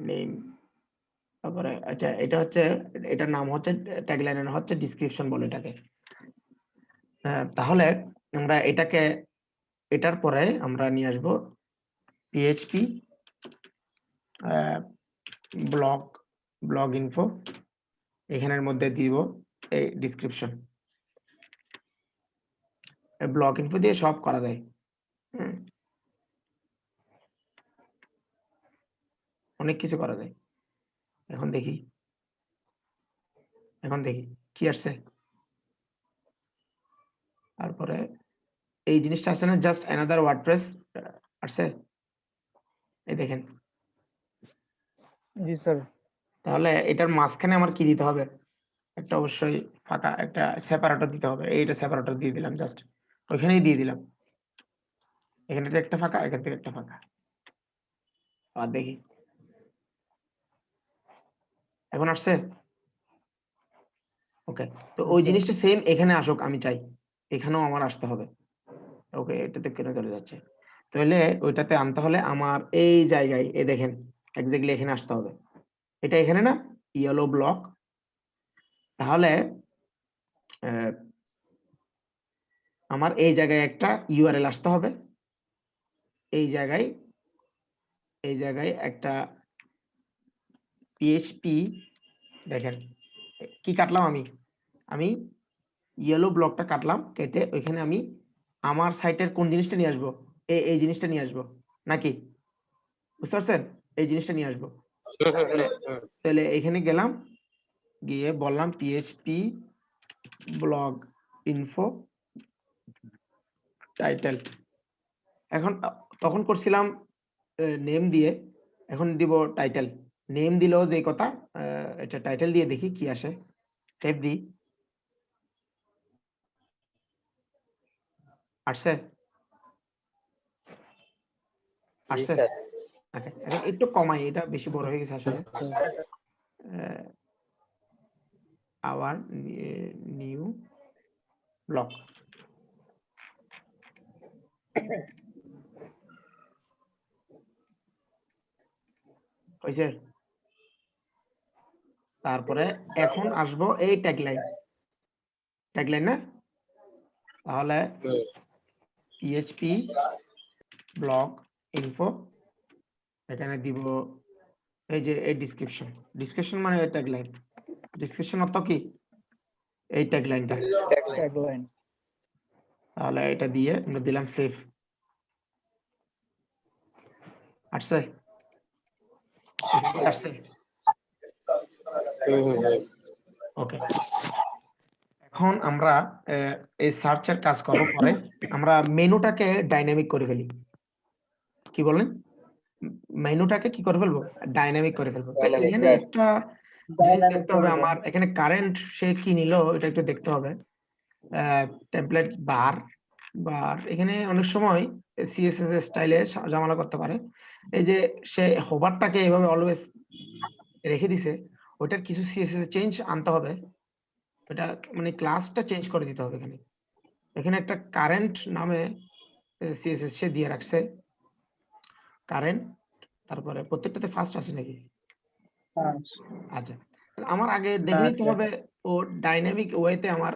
নেম, তারপরে আচ্ছা এটা হচ্ছে, এটার নাম হচ্ছে ট্যাগলাইনের হচ্ছে ডেসক্রিপশন বলে এটাকে। তাহলে আমরা এটাকে, এটার পরে আমরা নিয়ে আসবো PHP ব্লগ ইনফো, এখানের মধ্যে দিব এই ডেসক্রিপশন। ব্লগ ইনফো দিয়ে সব করা যায়। অনেক কিছু করা যায়। এখন দেখি কি আসছে। তারপরে এই জিনিসটা আসছে না, জাস্ট অ্যানাদার ওয়ার্ডপ্রেস আসছে, এই দেখেন। জি স্যার। তাহলে এটার মাঝখানে আমার কি দিতে হবে, একটা অবশ্যই ফাঁকা একটা সেপারেটর দিতে হবে। এইটা সেপারেটর দিয়ে দিলাম, জাস্ট ওইখানেই দিয়ে দিলাম। এখানে একটা ফাঁকা, এখান থেকে একটা ফাঁকা। আর দেখি এখন আসছে। ওকে, তো ওই জিনিসটা সেম এখানে আসুক আমি চাই, এখানেও আমার আসতে হবে। ওকে, এটাতে কেন চলে যাচ্ছে? তাহলে ওইটাতে আনতে হলে আমার এই জায়গায়, এই দেখেন এক্স্যাক্টলি এখানে আসতে হবে। এটা এখানে না, ইয়েলো ব্লক। তাহলে আমার এই জায়গায় একটা ইউআরএল আসতে হবে, এই জায়গায় একটা PHP, দেখেন কি কাটলাম আমি ইয়েলো ব্লকটা কাটলাম, কেটে ওইখানে আমি আমার সাইটের কোন জিনিসটা নিয়ে আসবো, এই জিনিসটা নিয়ে আসবো, নাকি বুঝতে পারছেন? এই জিনিসটা নিয়ে আসবো। তাহলে এখানে গেলাম, গিয়ে বললাম PHP ব্লগ ইনফো টাইটেল। এখন তখন করছিলাম নেম দিয়ে, এখন দিব টাইটেল। নেম দিলেও যে কথা, এটা টাইটেল দিয়ে দেখি কি আসে। সেভ দিই, আসছে। ওকে, এখন একটু কমাই, এটা বেশি বড় হয়ে গেছে আসলে। আওয়ার নিউ ব্লক, হয়েছে? তারপরে এখন আসবো এই ট্যাগলাইন না? তাহলে PHP ব্লগ ইনফো, এখানে দিব এই যে এই ডিসক্রিপশন মানে এই ট্যাগলাইন, ডিসক্রিপশন অর্থ কি এই ট্যাগলাইনটা, ট্যাগলাইন। তাহলে এটা দিয়ে আমরা দিলাম সেভ। আসছে? আসছে? ওকে, এখন আমরা এই সার্চের কাজ করব। পরে আমরা মেনুটাকে ডাইনামিক করে ফেলি। কি বলেন? মেনুটাকে কি করে ফেলবো? ডাইনামিক করে ফেলবো। তো এখানে একটা জিনিস দেখতে হবে, আমার এখানে কারেন্ট সে কি নিল এটা একটু দেখতে হবে। টেমপ্লেট বার এখানে অনেক সময় সিএসএস স্টাইলে ঝামেলা করতে পারে। এই যে সে হোভারটাকে এইভাবে অলওয়েজ রেখে দিছে, ওটার কিছু সিএসএস চেঞ্জ আনতে হবে। এটা মানে ক্লাসটা চেঞ্জ করে দিতে হবে। এখানে একটা কারেন্ট নামে সিএসএস সে দিয়ে রাখছে, কারেন্ট, তারপরে প্রত্যেকটাতে ফার্স্ট আছে নাকি? আচ্ছা, আমার আগে দেখে নিতে হবে ও ডাইনামিক ওয়েতে আমার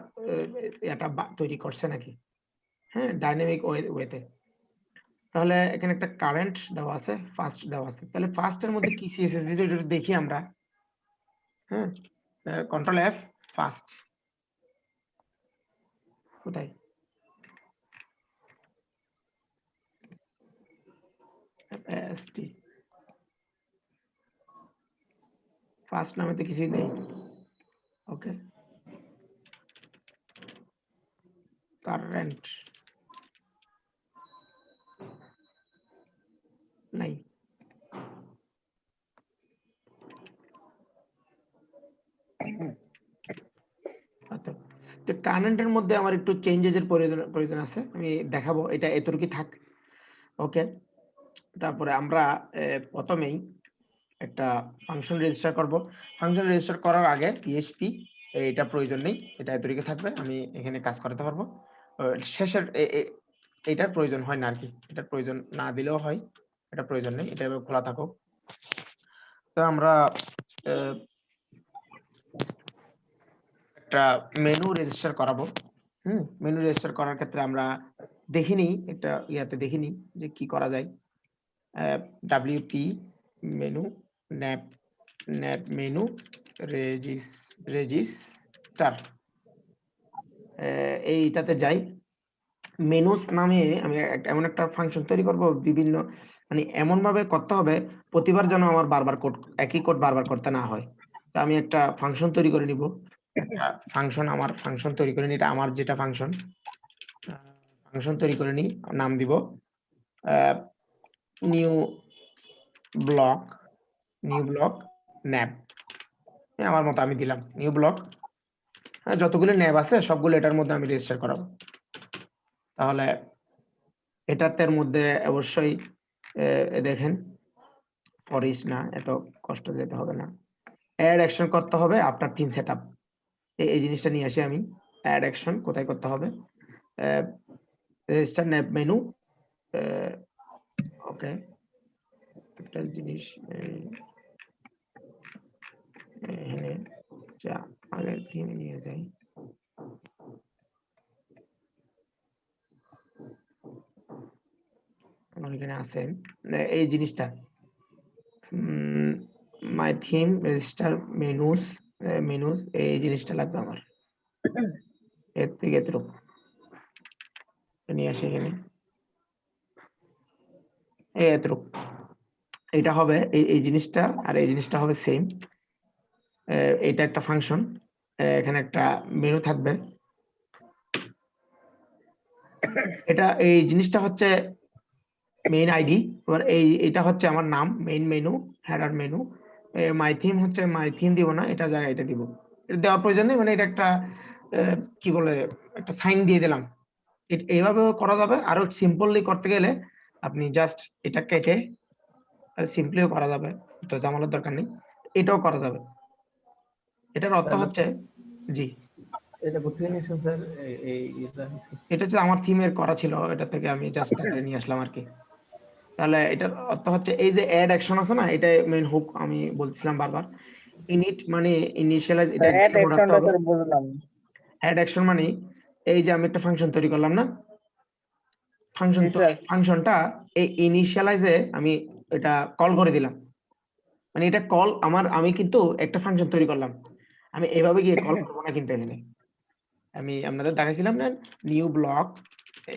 এটা তৈরি করছে নাকি। হ্যাঁ, ডাইনামিক ওয়েতে। তাহলে এখানে একটা কারেন্ট দেওয়া আছে, ফার্স্ট দেওয়া আছে। তাহলে ফার্স্টের মধ্যে কি সিএসএস দিতে এটা দেখি আমরা। হ্যাঁ, কন্ট্রোল এফ, ফার্স্ট কোথায়? এসটি ফার্স্ট নামে তো কিছুই নেই। ওকে, কারেন্ট নাই। আচ্ছা, তো কারেন্টের মধ্যে আমার একটু চেঞ্জেসের প্রয়োজন আছে, আমি দেখাবো। এটা এতটুকু থাক। ওকে, তারপরে আমরা প্রথমেই একটা ফাংশন রেজিস্টার করব। ফাংশন রেজিস্টার করার আগে পিএইচপি এটা প্রয়োজন নেই, এটা এতটুকু থাকবে, আমি এখানে কাজ করতে পারবো। শেষের এটার প্রয়োজন হয় না আর কি, এটার প্রয়োজন না দিলেও হয়, এটা প্রয়োজন নেই, এটা এভাবে খোলা থাকুক। তো আমরা একটা মেনু রেজিস্টার করাবো। মেনু রেজিস্টার করার ক্ষেত্রে আমরা দেখিনি, একটা ইয়াতে দেখিনি যে কি করা যায়। WP menu nap menu register, এইটাতে যাই। মেনুস নামে আমি এমন একটা ফাংশন তৈরি করব, বিভিন্ন মানে এমন ভাবে করতে হবে প্রতিবার যেন আমার বারবার একই কোড বারবার করতে না হয়। তো আমি একটা ফাংশন তৈরি করে নিব, একটা ফাংশন তৈরি করে নি, এটা আমার যেটা ফাংশন তৈরি করে নি, নাম দিব নিউ ব্লক ন্যাপ। আমার মতো আমি দিলাম নিউ ব্লক, যতগুলো ন্যাব আছে সবগুলো এটার মধ্যে আমি রেজিস্টার করাবো। তাহলে এটাতে মধ্যে অবশ্যই দেখেন ফরিস না, এত কষ্ট যেতে হবে না। অ্যাড অ্যাকশন করতে হবে আফটার থিম সেটআপ, এই জিনিসটা নিয়ে আসি আমি। অ্যাড অ্যাকশন কোথায় করতে হবে? Register nap menu. ওকে, একটা জিনিস এখানে যা আগের থিমে নিয়ে যাই। আমার এখানে আছে এই জিনিসটা, মাই থিম রেজিস্টার মেনুস, এই জিনিসটা লাগবে আমার। এর থেকে এতটুকু নিয়ে আসি এখানে, এতটুকু এটা হবে এই জিনিসটা, আর এই জিনিসটা হবে সেম। এটা একটা ফাংশন, এখানে একটা মেনু থাকবে। এটা এই জিনিসটা হচ্ছে মেইন আইডি, এবার এটা হচ্ছে আমার নাম, মেইন মেনু, হেডার মেনু। মাই থিম হচ্ছে মাই থিম দিব না, এটা জায়গায় এটা দিব, এটা দেওয়ার প্রয়োজন নেই, মানে এটা একটা কি বলে একটা সাইন দিয়ে দিলাম। এইভাবেও করা যাবে, আরো সিম্পলি করতে গেলে আপনি জাস্ট এটা কেটে সিম্পলিও করা যাবে, তো ঝামেলার দরকার নেই, এটাও করা যাবে। এটার অর্থ হচ্ছে জি এটা কোথায় নিয়েছেন স্যার এটা হচ্ছে আমার থিমের করা ছিল, এটা থেকে আমি জাস্ট নিয়ে আসলাম আর কি। তাহলে এটার অর্থ হচ্ছে এই যে অ্যাড অ্যাকশন আছে না, এটা মেইন হুক আমি বলছিলাম বারবার। ইনিট মানে ইনিশিয়ালাইজ, এটা অ্যাড অ্যাকশনটা স্যার বুঝলাম। অ্যাড অ্যাকশন মানে এই যে আমি একটা ফাংশন তৈরি করলাম না, ফাংশন জি স্যার। ফাংশনটা এই ইনিশিয়ালাইজে আমি এটা কল করে দিলাম। মানে এটা কল আমি কিন্তু একটা ফাংশন তৈরি করলাম, আমি এভাবে গিয়ে কল করবো না কিন্তু এখানে। আমি আপনাদের দেখাইছিলাম না নিউ ব্লক,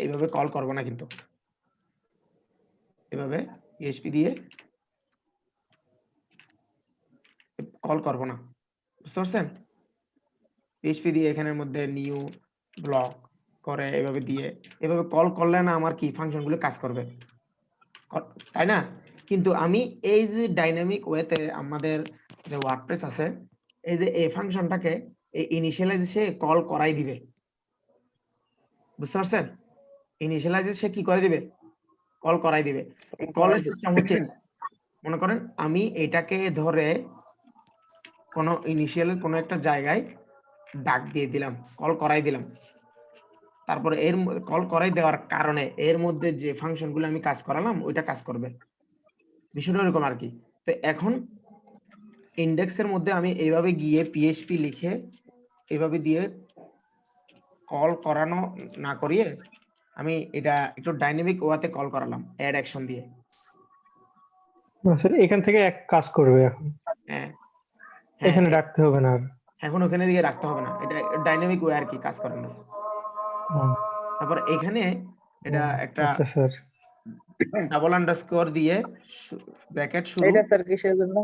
এইভাবে কল করব না কিন্তু, এভাবে পিএইচপি দিয়ে কল করব না, বুঝতে পারছেন? পিএইচপি দিয়ে এখানের মধ্যে নিউ ব্লক করে এভাবে দিয়ে এভাবে কল করলে না আমার কি ফাংশনগুলো কাজ করবে, তাই না? কিন্তু আমি এই যে ডাইনামিক ওয়েতে আমাদের যে ওয়ার্ডপ্রেস আছে, এই যে এই ফাংশনটাকে এই ইনিশিয়ালাইজে সে কল করাই দিবে, বুঝতে পারছেন? ইনিশিয়ালাইজে সে কি করে দিবে, কল করাই দিবে। কলের সিস্টেম হচ্ছে, মনে করেন আমি এটাকে ধরে কোনো ইনিশিয়াল কোনো একটা জায়গায় ডাক দিয়ে দিলাম, কল করাই দিলাম, তারপরে এর কল করাই দেওয়ার কারণে এর মধ্যে যে ফাংশনগুলো আমি কাজ করালাম ওইটা কাজ করবে, বিষয়টা এরকম আর কি। তো এখন ইন্ডেক্সের মধ্যে আমি এইভাবে গিয়ে পিএইচপি লিখে এইভাবে দিয়ে কল করানো না করিয়ে আমি এটা একটু ডাইনামিক ওয়াতে কল করালাম অ্যাড অ্যাকশন দিয়ে। স্যার এখান থেকে এক কাজ করবে এখন, হ্যাঁ, এখানে রাখতে হবে না আর। এখন ওখানে দিকে রাখতে হবে না, এটা ডাইনামিক ওয়ে আর কি কাজ করানো। তারপর এখানে এটা একটা আচ্ছা স্যার, ডাবল আন্ডারস্কোর দিয়ে ব্র্যাকেট শুরু, এটা স্যার কিসের জন্য?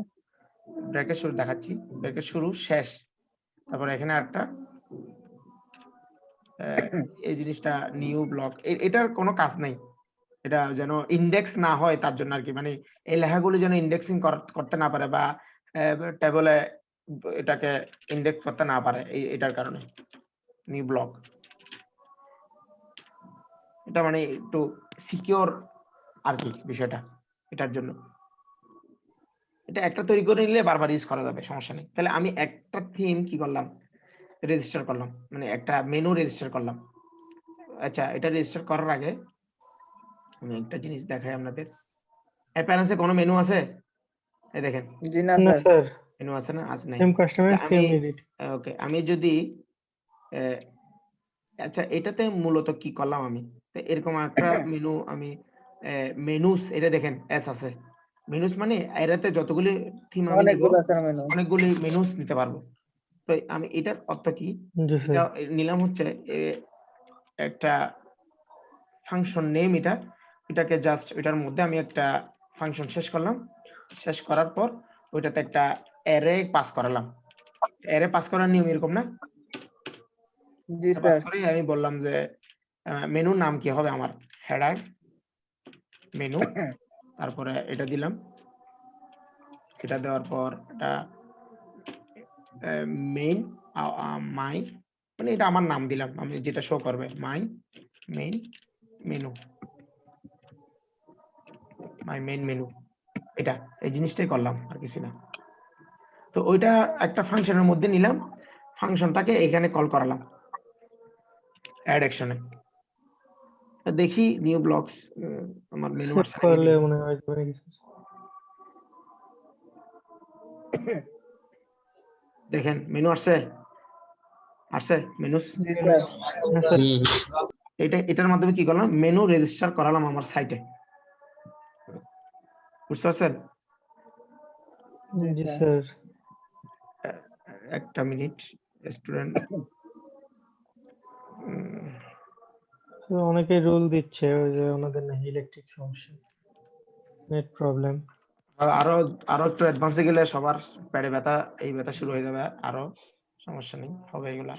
ব্র্যাকেট শুরু দেখাচ্ছি, ব্র্যাকেট শুরু শেষ, তারপর এখানে একটা এই জিনিসটা নিউ ব্লক, এটার কোনো কাজ নাই, এটা যেন ইন্ডেক্স না হয় তার জন্য আর কি, মানে এই লেখাগুলো যেন ইন্ডেক্সিং করতে না পারে বা টেবলে এটাকে ইন্ডেক্স করতে না পারে, এটার কারণে নিউ ব্লক। এটা মানে একটু সিকিউর আর কি বিষয়টা, এটার জন্য এটা একটা তৈরি করে নিলে বারবার ইউজ করা যাবে, সমস্যা নেই। তাহলে আমি একটা থিম কি করলাম, রেজিস্টার করলাম, মানে একটা মেনু রেজিস্টার করলাম। আচ্ছা, এটা রেজিস্টার করার আগে আমি একটা জিনিস দেখাই আপনাদের। অ্যাপিয়ারেন্সে কোনো মেনু আছে? এই দেখেন। জি না না স্যার। স্যার, মেনু আছে না? আছে নাই? এম কাস্টমাইজ আমি টিম এডিট। ওকে, আমি যদি আচ্ছা এটাতে মূলত কি করলাম আমি, তো এরকম একটা মেনু আমি মেনুস, এটা দেখেন এস আছে, মেনুস মানে এরাতে যতগুলি থিম আমি নিব অনেকগুলো আছে মেনু। অনেকগুলি মেনুস নিতে পারবো। তো আমি এটার অর্থ কি, জি স্যার, এটা নিলাম হচ্ছে একটা ফাংশন নেম, এটাকে জাস্ট এটার মধ্যে আমি একটা ফাংশন শেষ করলাম, শেষ করার পর ওইটাতে একটা অ্যারে পাস করালাম। অ্যারে পাস করার নিয়ম এরকম না? জি পাস স্যার। করে আমি বললাম যে মেনুর নাম কি হবে, আমার হেডার মেনু, তারপরে এটা দিলাম, এটা দেওয়ার পর এটা মেইন মাই, মানে এটা আমার নাম দিলাম, আমি যেটা শো করবে মাই মেইন মেনু, মাই মেইন মেনু, এটা এই জিনিসটাই করলাম আর কিছু না। তো ওইটা একটা ফাংশনের মধ্যে নিলাম, ফাংশনটাকে এখানে কল করালাম অ্যাড অ্যাকশনে। দেখি নিউ ব্লকস আমার মেনু সেভ আসছে করলে মনে হয় যাবে কিছু। দেখেন মেনু আসছে, আসছে মেনু। জি স্যার। না স্যার, এটার মাধ্যমে কি করলাম, মেনু রেজিস্টার করালাম আমার সাইটে, বুঝতে পারছেন? জি স্যার। একটা মিনিট স্টুডেন্ট, অনেকেই রুল দিচ্ছে ওই যে ওনাদের নাকি ইলেকট্রিক সমস্যা, নেট প্রবলেম। আরো আরো একটু অ্যাডভান্সে গেলে সবার পেটে ব্যথা, এই ব্যথা শুরু হয়ে যাবে, আরো সমস্যা নেই, হবে এগুলা।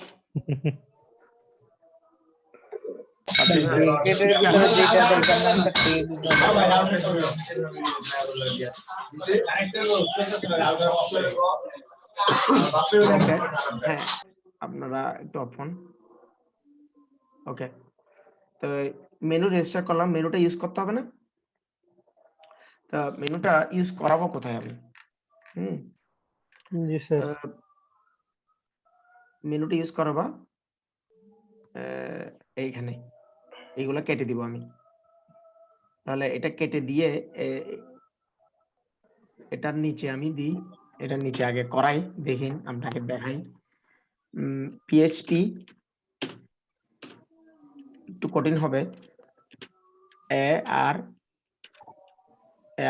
ক্রিকেটের ভিতরে যেটা দেখবেন না স্যার, টিভি হ্যাঁ, আপনারা একটু অফ অন। ওকে, তো মেনু রেজিস্টার করলাম, মেনুটা ইউজ করতে হবে না? তা মেনুটা ইউজ করাবো কোথায় আমি? জি স্যার। মেনুটা ইউজ করাবা এইখানে এইগুলো কেটে দিব আমি। তাহলে এটা কেটে দিয়ে এটার নিচে আমি দিই, এটার নিচে আগে করাই, দেখেন আপনাকে দেখাই। পিএইচপি একটু কঠিন হবে।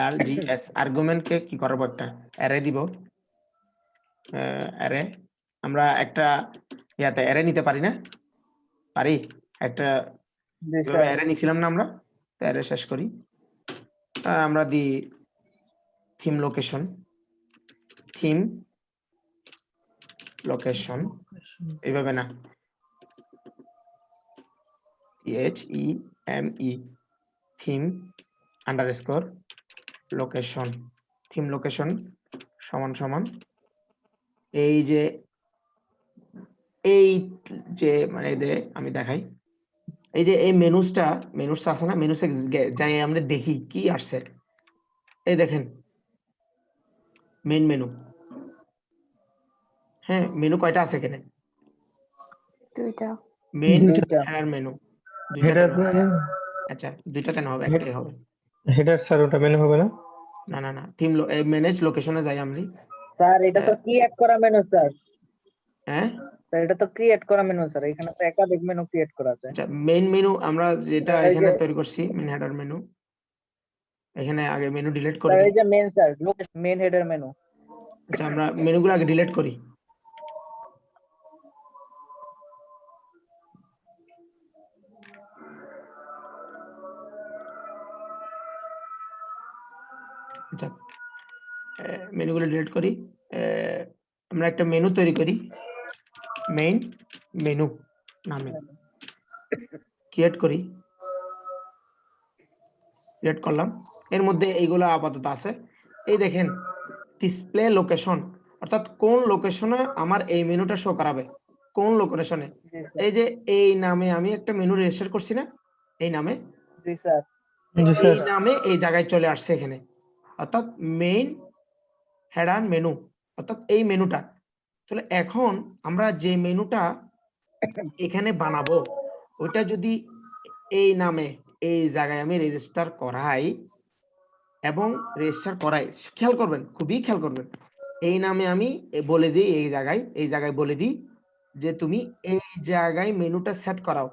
ARGS আর্গুমেন্টকে কি করবো, একটা অ্যারে দিব। অ্যারে আমরা একটা ইয়াতে অ্যারে নিতে পারি না? পারি একটা, এভাবে অ্যারে নিছিলাম না আমরা? অ্যারে শেষ করি। আমরা দিই থিম লোকেশন, থিম লোকেশন, এইভাবে না, THEME theme underscore location, theme location সমান সমান এই যে মানে আমি দেখাই, এই যে এই মেনুসটা আছে না, মেনুসে যাই আমরা দেখি কি আসছে। এই দেখেন মেইন মেনু। হ্যাঁ, মেনু কয়টা আছে এখানে? দুইটা। মেইন দুইটা। আর মেনু হেডার আচ্ছা, দুইটা কেন হবে? একটাই হবে। হেডার স্যার ওটা মেনু হবে না? না না না, থিম ম্যানেজ লোকেশনে যাই আমরা। স্যার এটা তো ক্রিয়েট করা মেনু স্যার। হ্যাঁ স্যার এটা তো ক্রিয়েট করা মেনু স্যার, এখানে তো একাধিক মেনু ক্রিয়েট করা যায়। আচ্ছা, মেইন মেনু আমরা যেটা এই যে- এখানে তৈরি করছি, মেইন হেডার মেনু, এখানে আগে মেনু ডিলিট করে স্যার দিই। এই যে main sir, main header menu. আচ্ছা, আমরা মেনুগুলো আগে ডিলিট করি। আচ্ছা, মেনুগুলো ডিলিট করি। আমরা একটা মেনু তৈরি করি, মেইন মেনু নামে ক্রিয়েট করি। ক্রিয়েট করলাম, এর মধ্যে এইগুলো আপাতত আছে। এই দেখেন ডিসপ্লে লোকেশন, অর্থাৎ কোন লোকেশনে আমার এই মেনুটা শো করাবে, কোন লোকেশনে। এই যে এই নামে আমি একটা মেনু রেজিস্টার করছি না, এই নামে, জি স্যার। এই নামে এই জায়গায় চলে আসছে এখানে, অর্থাৎ মেইন হেডার মেনু, অর্থাৎ এই মেনুটা। তাহলে এখন আমরা যে মেনুটা এখানে বানাবো, ওইটা যদি এই নামে এই জায়গায় আমি রেজিস্টার করাই এবং রেজিস্টার করাই, খেয়াল করবেন, খুবই খেয়াল করবেন, এই নামে আমি বলে দিই, এই জায়গায় বলে দিই যে তুমি এই জায়গায় মেনুটা সেট করাও,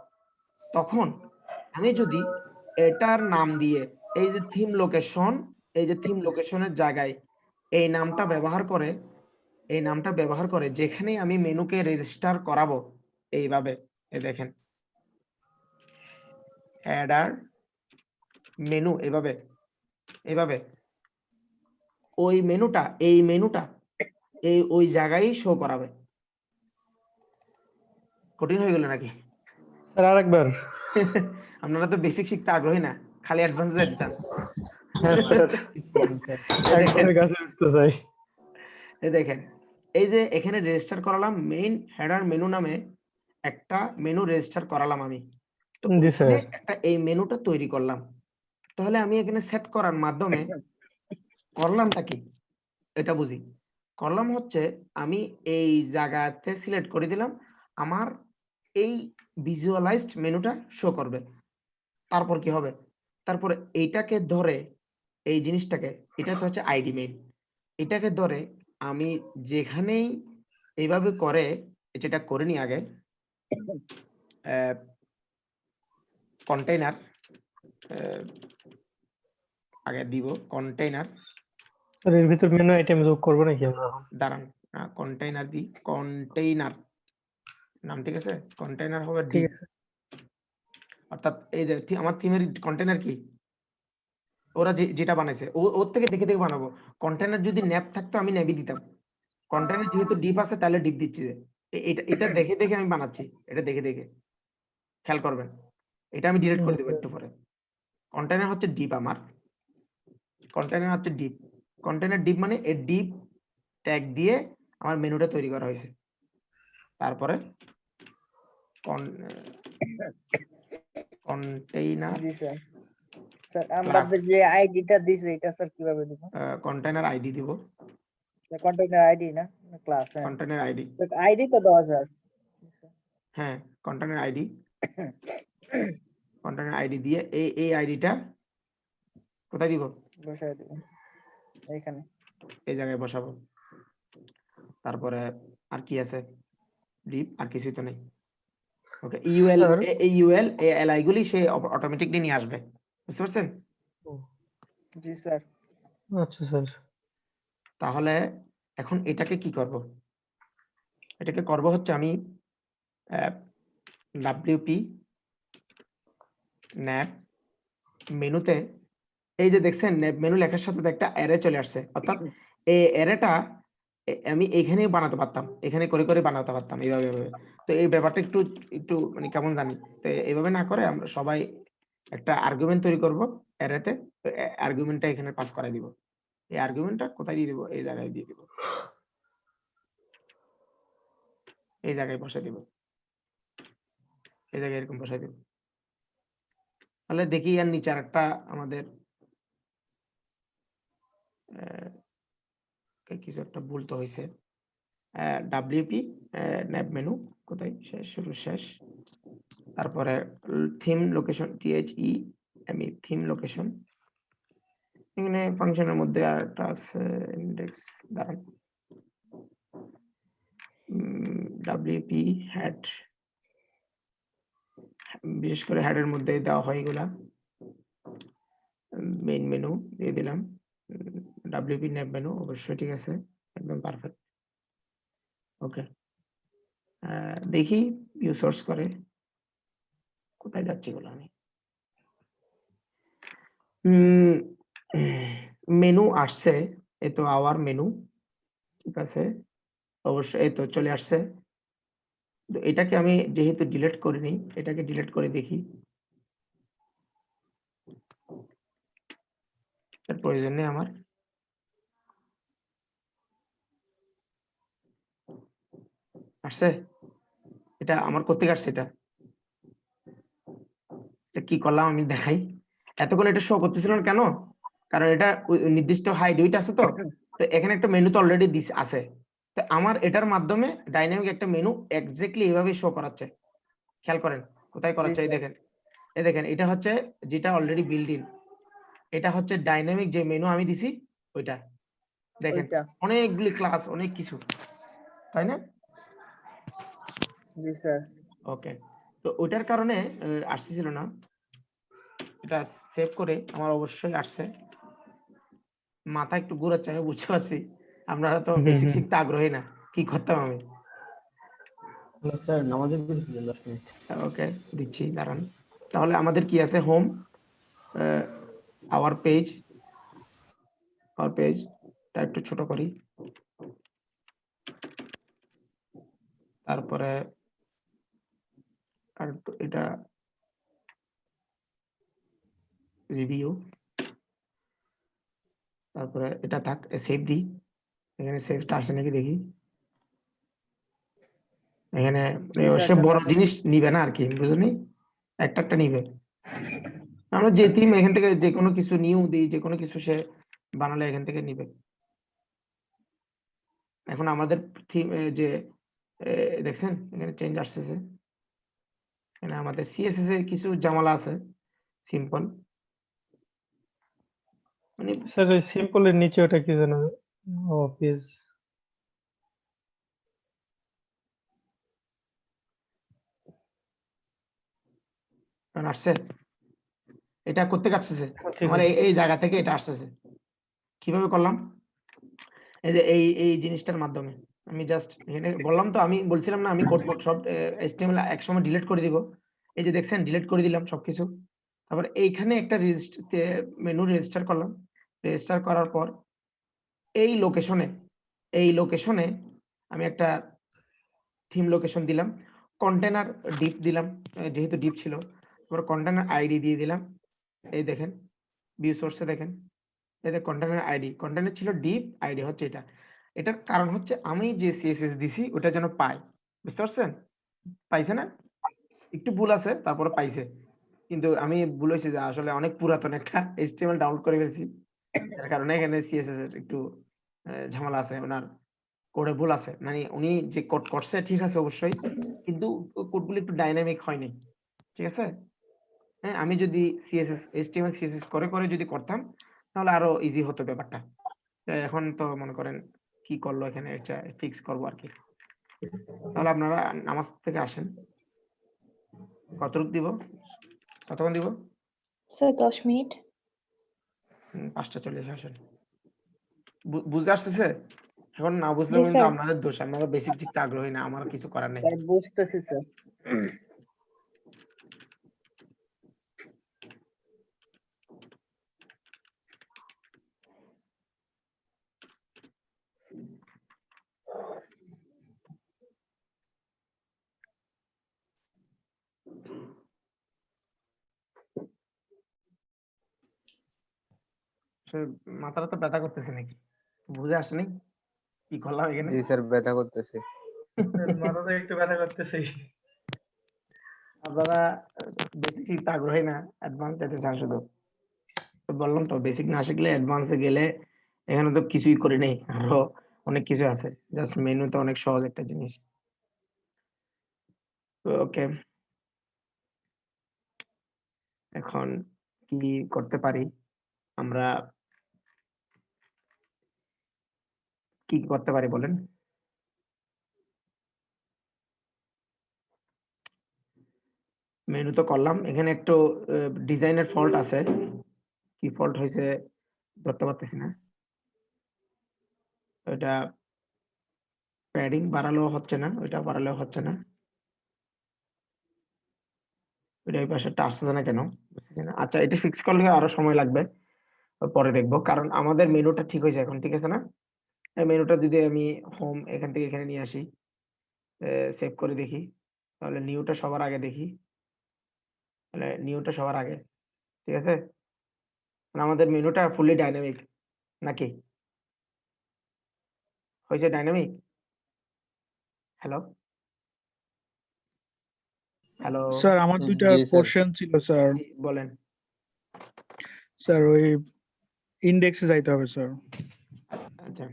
তখন আমি যদি এটার নাম দিয়ে এই যে থিম লোকেশন, এই যে থিম লোকেশনের জায়গায় এই নামটা ব্যবহার করে যেখানে আমি মেনুকে রেজিস্টার করাবো, এইভাবে এই দেখেন হেডার মেনু, এইভাবে ওই মেনুটা এই ওই জায়গায় শো করাবে। কঠিন হয়ে গেল নাকি? স্যার আরেকবার। আপনারা তো বেসিক শিখতে আগ্রহী না, খালি অ্যাডভান্স যেতে চান। একবারে কাছে উঠতে চাই। এই দেখেন, এই যে এখানে রেজিস্টার করালাম, মেইন হেডার মেনু নামে একটা মেনু রেজিস্টার করালাম আমি, তো জি স্যার। ওখানে একটা এই মেনুটা তৈরি করলাম। তাহলে আমি এখানে সেট করার মাধ্যমে করলামটা কি, এটা বুঝি। করলাম হচ্ছে আমি এই জায়গাতে সিলেক্ট করে দিলাম, আমার এই ভিজুয়ালাইজড মেনুটা শো করবে। তারপর কি হবে, তারপরে এইটাকে ধরে, এই জিনিসটাকে, এটা তো হচ্ছে আইডি মেইন, এটাকে ধরে আমি যেখানেই এইভাবে করে, যেটা করে নি আগে কন্টেইনার আগে দিব, কন্টেইনার, স্যার এর ভিতর মেনু আইটেম যোগ করব নাকি আমরা এখন? দাঁড়ান, কন্টেইনার দিই, কন্টেইনার নাম, ঠিক আছে, কন্টেইনার হবে ঠিক ডিপ, আছে। অর্থাৎ এই যে আমার থিমের কন্টেইনার কি, ওরা যেটা বানাইছে ওর থেকে দেখে দেখে বানাবো। কন্টেইনার যদি ন্যাপ থাকতো আমি ন্যাবই দিতাম, কন্টেইনার যেহেতু ডিপ আছে তাহলে ডিপ দিচ্ছি। এটা দেখে দেখে আমি বানাচ্ছি, এটা দেখে দেখে খেয়াল করবেন। এটা আমি ডিলিট করে দেবো একটু পরে। কন্টেইনার হচ্ছে ডিপ, আমার কন্টেইনার হচ্ছে ডিপ। কন্টেইনার ডিপ মানে এই ডিপ ট্যাগ দিয়ে আমার মেনুটা তৈরি করা হয়েছে। তারপরে কন্টেইনার জি স্যার। স্যার আমরা যে আইডিটা দিছি এটা স্যার কিভাবে দিব? কন্টেইনার আইডি দিব, কন্টেইনার আইডি না ক্লাস? কন্টেইনার আইডি, আইডি তো দেওয়া স্যার। হ্যাঁ, কন্টেনার আইডি দিয়ে এই আইডিটা কোথায় দিব? বসায় দিব এখানে। এই জায়গায় বসাবো। তারপরে আর কি আছে? ডিপ, আর কিছুই তো নেই। ওকে, ইউএল স্যার ইউএল এলআই গুলি সে অটোমেটিকলি নিয়ে আসবে, বুঝতে পারছেন? জি স্যার। আচ্ছা স্যার। তাহলে এখন এটাকে কি করব? এটাকে করব হচ্ছে আমি WP ন্যাপ মেনুতে, এই যে দেখছেন ন্যাপ মেনু লেখার সাথে তো একটা অ্যারে চলে আসছে, অর্থাৎ এই অ্যারেটা আমি এখানেই বানাতে পারতাম, এখানে করে করে বানাতে পারতাম এইভাবে এইভাবে। তো এই ব্যাপারটা একটু একটু মানে কেমন জানি, তো এইভাবে না করে আমরা সবাই একটা আর্গুমেন্ট তৈরি করব অ্যারেতে, আর্গুমেন্টটা এখানে পাস করাই দিব। এই আর্গুমেন্টটা কোথায় দিয়ে দিব? এই জায়গায় দিয়ে দিব, এই জায়গায় বসে দিব, এই জায়গায় এরকম বসাই দিব। তাহলে দেখি আর নিচে আরেকটা আমাদের কিছু একটা ভুল তো হয়েছে। WP ন্যাপ মেনু কোথায়? শেষ, শুরু শেষ। তারপরে theme location, THEME theme location. এখানে ফাংশনের মধ্যে আরেকটা আছে ইন্ডেক্স, দাঁড়ান, WP হেড, বিশেষ করে হেডের মধ্যে দেওয়া হয় এগুলা। মেইন মেনু দিয়ে দিলাম, WP ন্যাপ মেনু, অবশ্যই ঠিক আছে, একদম পারফেক্ট। ওকে, দেখি ভিউ সোর্স করে কোথায় যাচ্ছে এগুলো। আমি মেনু আসছে, এই তো আওয়ার মেনু, ঠিক আছে, অবশ্যই এই তো চলে আসছে। তো এটাকে আমি যেহেতু ডিলিট করিনি, এটাকে ডিলিট করে দেখি, এর প্রয়োজন নেই আমার। আসছে, এটা আমার কোত্থেকে আসছে? এটা কি করলাম আমি দেখাই। এতক্ষণ এটা শো করতেছিল না কেন? কারণ এটা নির্দিষ্ট হাইড উইট আছে, তো তো এখানে একটা মেনু তো অলরেডি আছে, তো আমার এটার মাধ্যমে ডাইনামিক একটা মেনু এক্স্যাক্টলি এইভাবে শো করাচ্ছে। খেয়াল করেন কোথায় করাচ্ছে, এই দেখেন, এই দেখেন, এটা হচ্ছে যেটা অলরেডি বিল্ড ইন, এটা হচ্ছে ডাইনামিক যে মেনু আমি দিছি ওইটা, দেখেন অনেকগুলি ক্লাস, অনেক কিছু, তাই না? জি স্যার। ওকে, তো ওইটার কারণে আসছিল না, এটা সেভ করে আমার অবশ্যই আসছে। মাথা একটু ঘুরাচ্ছে, আমি বুঝতে পারছি, আপনারা তো বেসিক শিখতে আগ্রহী না, কি করতাম আমি। স্যার নামাজের বিল দিলেন 10 মিনিট। ওকে, দিচ্ছি, দাঁড়ান। তাহলে আমাদের কি আছে? হোম, আওয়ার পেজটা একটু ছোট করি, তারপরে আর এটা রিভিউ, তারপরে এটা থাক, সেভ দিই। এখানে সেভটা আসে নাকি দেখি। এখানে সে বড় জিনিস নিবে না আর কি, বুঝলি, একটা একটা নিবে। আমরা যে থিম এখান থেকে যে কোনো কিছু নিউ দিই, যে কোনো কিছু সে বানালে এখান থেকে নিবে। এখন আমাদের থিম যে দেখছেন এখানে চেঞ্জ আসতেছে, এখানে আমাদের CSS এর কিছু ঝামেলা আছে, সিম্পল মানে স্যার ওই সিম্পলের নিচে ওটা কি জানো? ও পেজ। আসছে, এটা করতে আসতেছে আমার এই জায়গা থেকে, এটা আসতেছে। কিভাবে করলাম? এই যে এই জিনিসটার মাধ্যমে আমি জাস্ট এখানে বললাম, তো আমি বলছিলাম না আমি কোড সব HTML এক সময় ডিলিট করে দিব। এই যে দেখছেন ডিলিট করে দিলাম সবকিছু। তারপর এইখানে একটা মেনু রেজিস্টার করলাম, রেজিস্টার করার পর এই লোকেশনে আমি একটা থিম লোকেশন দিলাম, কন্টেনার ডিপ দিলাম, যেহেতু ডিপ ছিল, তারপর কন্টেনার আইডি দিয়ে দিলাম। এই দেখেন ভিউ সোর্সে দেখেন, এই যে কন্টেনার আইডি, কন্টেনার ছিল ডিপ, আইডি হচ্ছে এটা। এটার কারণ হচ্ছে আমি যে CSS দিছি ওটা যেন পাই, বুঝতে পারছেন? পাইছে না? একটু ভুল আছে, তারপরে পাইছে, কিন্তু আমি ভুল হয়েছে যে আসলে অনেক পুরাতন একটা HTML ডাউনলোড করে ফেলছি, যার কারণে এখানে CSS এর একটু ঝামেলা আছে। ওনার কোডে ভুল আছে, মানে উনি যে কোড করছে ঠিক আছে অবশ্যই, কিন্তু কোডগুলো একটু ডাইনামিক হয়নি, ঠিক আছে। হ্যাঁ, আমি যদি সিএসএস এইচটিএমএল সিএসএস করে করে যদি করতাম তাহলে আরো ইজি হতো ব্যাপারটা। এখন তো মনে করেন কি করলো এখানে, এটা ফিক্স করবো আর কি। তাহলে আপনারা নামাজ থেকে আসেন, কতটুকু দিব, কতক্ষণ দিব? Sir 10 minute. 5:40 আসেন। বুঝতে আসতেছে? এখন না বুঝলে জি কিন্তু স্যার। আপনাদের দোষ, আপনারা বেসিক শিখতে আগ্রহী না, আমার কিছু করার নেই। স্যার বুঝতেছি স্যার। মাথাটা তো ব্যথা করতেছে নাকি, বুঝে আসেনি কি করলাম এখানে? জি স্যার, ব্যথা করতেছে। মাথাটা একটু ব্যথা করতেছে। আপনারা বেসিক শিখতে আগ্রহী না, অ্যাডভান্স যেতে চান শুধু। তো বললাম তো বেসিক না শিখলে অ্যাডভান্সে গেলে এখানে তো কিছুই করে নেই, আরো অনেক কিছু আছে। জাস্ট মেনু তো অনেক সহজ একটা জিনিস। ওকে, এখন কি করতে পারি আমরা, কি করতে পারি বলেন? মেনু তো করলাম, এখানে একটু ডিজাইনের ফল্ট আছে, কি ফল্ট হয়েছে ধরতে পারতেছি না। ওইটা প্যাডিং বাড়ালেও হচ্ছে না, ওইটা বাড়ালেও হচ্ছে না, ওইটা এই পাশেরটা আসতেছে না কেন বুঝতেছি না। আচ্ছা, এটা ফিক্স করলে আরো সময় লাগবে, পরে দেখবো। কারণ আমাদের মেনুটা ঠিক হয়েছে এখন, ঠিক আছে না? এই মেনুটা যদি আমি হোম এখান থেকে এখানে নিয়ে আসি, সেভ করে দেখি, তাহলে নিউটা সবার আগে দেখি, তাহলে নিউটা সবার আগে, ঠিক আছে। মানে আমাদের মেনুটা ফুললি ডাইনামিক নাকি হয়েছে? ডাইনামিক, হ্যালো হ্যালো, স্যার আমার দুইটা জি স্যার। কোশ্চেন ছিল স্যার। বলেন। স্যার ওই ইন্ডেক্সে যাইতে হবে স্যার। আচ্ছা,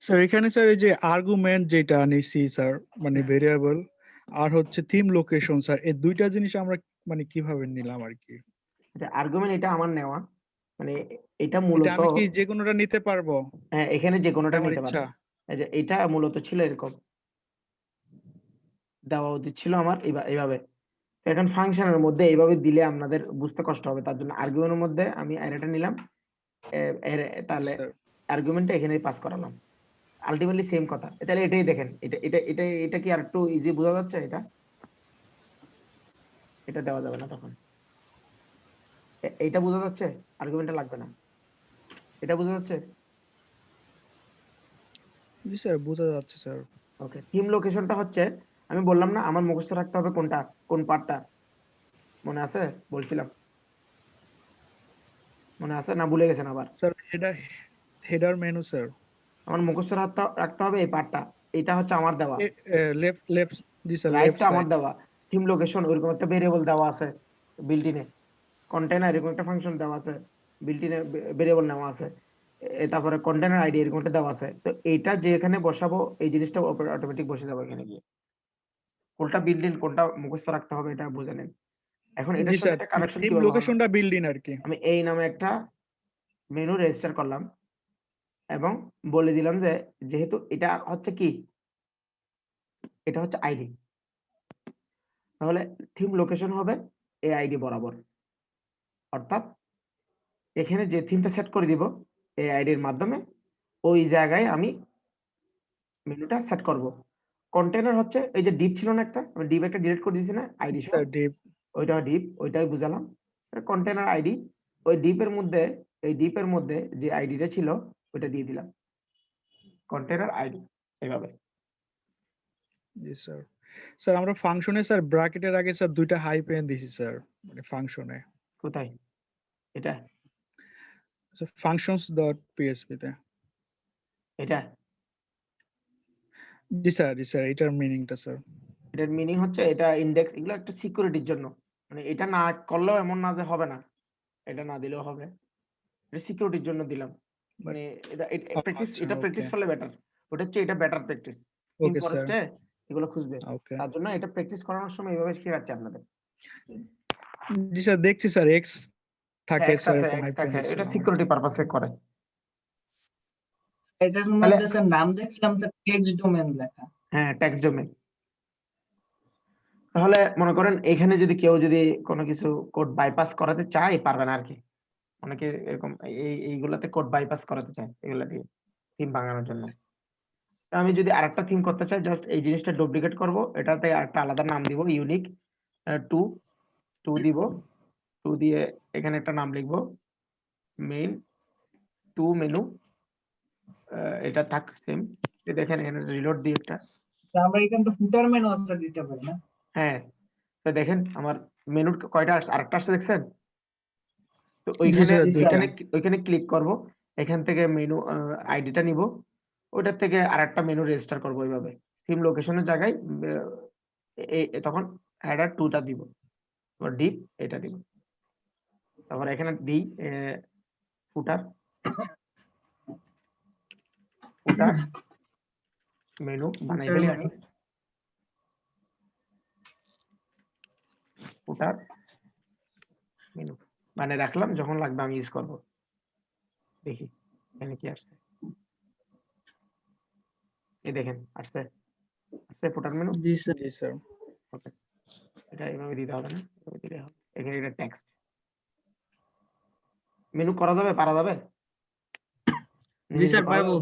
স্যার এখানে স্যার এই যে আর্গুমেন্ট যেটা নিছি স্যার, মানে ভেরিয়েবল আর হচ্ছে থিম লোকেশন স্যার, এই দুইটা জিনিস আমরা মানে কিভাবে নিলাম আর কি? আচ্ছা, আর্গুমেন্ট এটা আমার নেওয়া, মানে এটা এটা মূলত, আমি কি যে কোনোটা নিতে পারবো? হ্যাঁ এখানে যে কোনোটা আমার নিতে ইচ্ছা। পারবেন। এই যে এটা মূলত ছিল এরকম, দেওয়া উচিত ছিল আমার এইভাবে। তো এখন ফাংশনের মধ্যে এইভাবে দিলে আপনাদের বুঝতে কষ্ট হবে, তার জন্য আর্গুমেন্টের মধ্যে আমি অ্যারেটা নিলাম, তাহলে স্যার আর্গুমেন্টটা এখানেই পাস করালাম। আলটিমেটলি সেম কথা। তাহলে এটাই দেখেন, এটা কি আর একটু ইজি বোঝা যাচ্ছে? এটা দেওয়া যাবে না তখন, এইটা বোঝা যাচ্ছে, আর্গুমেন্টটা লাগবে না, এটা বোঝা যাচ্ছে। জি স্যার, বোঝা যাচ্ছে স্যার। ওকে, থিম লোকেশনটা হচ্ছে, আমি বললাম না আমার মুখস্থ রাখতে হবে কোনটা, কোন পার্টটা, মনে আছে? বলছিলাম, মনে আছে না ভুলে গেছেন আবার? Sir header menu sir. আমার মুখস্থ রাখতে হবে এই পার্টটা, এটা হচ্ছে আমার দেওয়া, লেফট লেফট, জি স্যার লেফট রাইটটা আমার সাইড। দেওয়া। থিম লোকেশন ওইরকম একটা ভেরিয়েবল দেওয়া আছে বিল্ট-ইনে, কন্টেইনার এরকম একটা ফাংশন দেওয়া আছে বিল্ট-ইনে, ভেরিয়েবল নেওয়া আছে, তারপরে কন্টেইনার আইডি এরকম একটা দেওয়া আছে। তো এইটা যে এখানে বসাবো এই জিনিসটা অটোমেটিক বসে যাবে এখানে গিয়ে। কোনটা বিল্ট-ইন কোনটা মুখস্থ রাখতে হবে এটা বুঝে নেন। এখন জি এটার সাথে স্যার, একটা কানেকশন থিম কিভাবে হবে? লোকেশনটা বিল্ড ইন আর কি। আমি এই নামে একটা মেনু রেজিস্টার করলাম এবং বলে দিলাম যে যেহেতু এটা হচ্ছে কি, এটা হচ্ছে আইডি, তাহলে থিম লোকেশন হবে এই আইডি বরাবর। অর্থাৎ এখানে যে থিমটা সেট করে দিব এই আইডির মাধ্যমে, ওই জায়গায় আমি মেনুটা সেট করব। কন্টেইনার হচ্ছে এই যে ডিপ ছিল না একটা, আমি ডিপ একটা ডিলিট করে দিয়েছি না আইডি সহ, স্যার ডিপ। ওইটা ডিপ, ওইটাই বুঝালাম। কন্টেইনার আইডি, ওই ডিপের মধ্যে, এই ডিপের মধ্যে যে আইডিটা ছিল ওইটা দিয়ে দিলাম, কন্টেইনার আইডি, এইভাবে। জি স্যার। স্যার আমরা ফাংশনে স্যার ব্র্যাকেটের আগে স্যার দুইটা হাইফেন দিছি স্যার, মানে ফাংশনে। কোথায় এটা? ফাংশনস ডট পিএসপি তে। এটা জি স্যার, জি স্যার, এটার মিনিংটা স্যার। এটার মিনিং হচ্ছে এটা ইনডেক্স, এগুলো একটা সিকিউরিটির জন্য, মানে এটা না করলেও এমন না যে হবে না, এটা না দিলেও হবে, এটা সিকিউরিটির জন্য দিলাম, মানে এটা প্র্যাকটিস, আচ্ছা, এটা প্র্যাকটিস ওকে করলে বেটার। ওটা হচ্ছে এটা better practice. Theme okay sir, ফরেস্টে এগুলো খুঁজবে, ওকে। তার জন্য এটা প্র্যাকটিস করানোর সময় এইভাবে শেখাচ্ছি আপনাদের। জি স্যার, দেখছি স্যার এক্স থাকে এক্স স্যার, আছে, এরকম এক্স থাকে, হাইপারলিংক এটা স্যার। সিকিউরিটি পারপাসে করে। এটার তাহলে মধ্যে স্যার নাম দেখছিলাম স্যার টেক্সট ডোমেন লেখা। হ্যাঁ, টেক্সট ডোমেন। তাহলে মনে করেন এখানে যদি কেউ যদি কোনো কিছু কোড বাইপাস করাতে চায় পারবে না আর কি। অনেকে এরকম এইগুলাতে কোড বাইপাস করাতে চায় এগুলা দিয়ে থিম বানানোর জন্য। তো আমি যদি আরেকটা থিম করতে চাই, জাস্ট এই জিনিসটা ডুপ্লিকেট করব, এটাতে আরেকটা আলাদা নাম দিব, ইউনিক 2 দিব, 2 দিয়ে এখানে একটা নাম লিখবো মেইন 2 মেনু, এটা থাক সেম। দেখেন এখানে রিলোড দিয়ে একটা, স্যার আমরা এখানে তো ফুটার মেনু আছে দিতে পারি না? হ্যাঁ তো দেখেন আমার মেনুর কয়টা আসছে, আরেকটা আসছে দেখছেন? তো জি ওইখানে স্যার, দুইটা। ওইখানে ক্লিক করব, এখান থেকে মেনু আইডিটা নিব, ওইটার থেকে আরেকটা মেনু রেজিস্টার করব এইভাবে থিম লোকেশনের জায়গায়। তখন হেডার 2টা দিব, তারপর ডিপ এটা দিব, তারপর এখানে দিই ফুটার ফুটার মেনু বানাই ফেলি আমি, ফুটার মেনু বানিয়ে রাখলাম, যখন লাগবে আমি ইউজ করব। দেখি এখানে কি আসছে, এই দেখেন আসছে ফুটার মেনু। জি স্যার। জি স্যার। ওকে, এটা এইভাবে দিতে হবে না, এভাবে দিলে হবে। এখানে এটা টেক্সট মেনু করা যাবে, পারা যাবে? জি স্যার পারবো।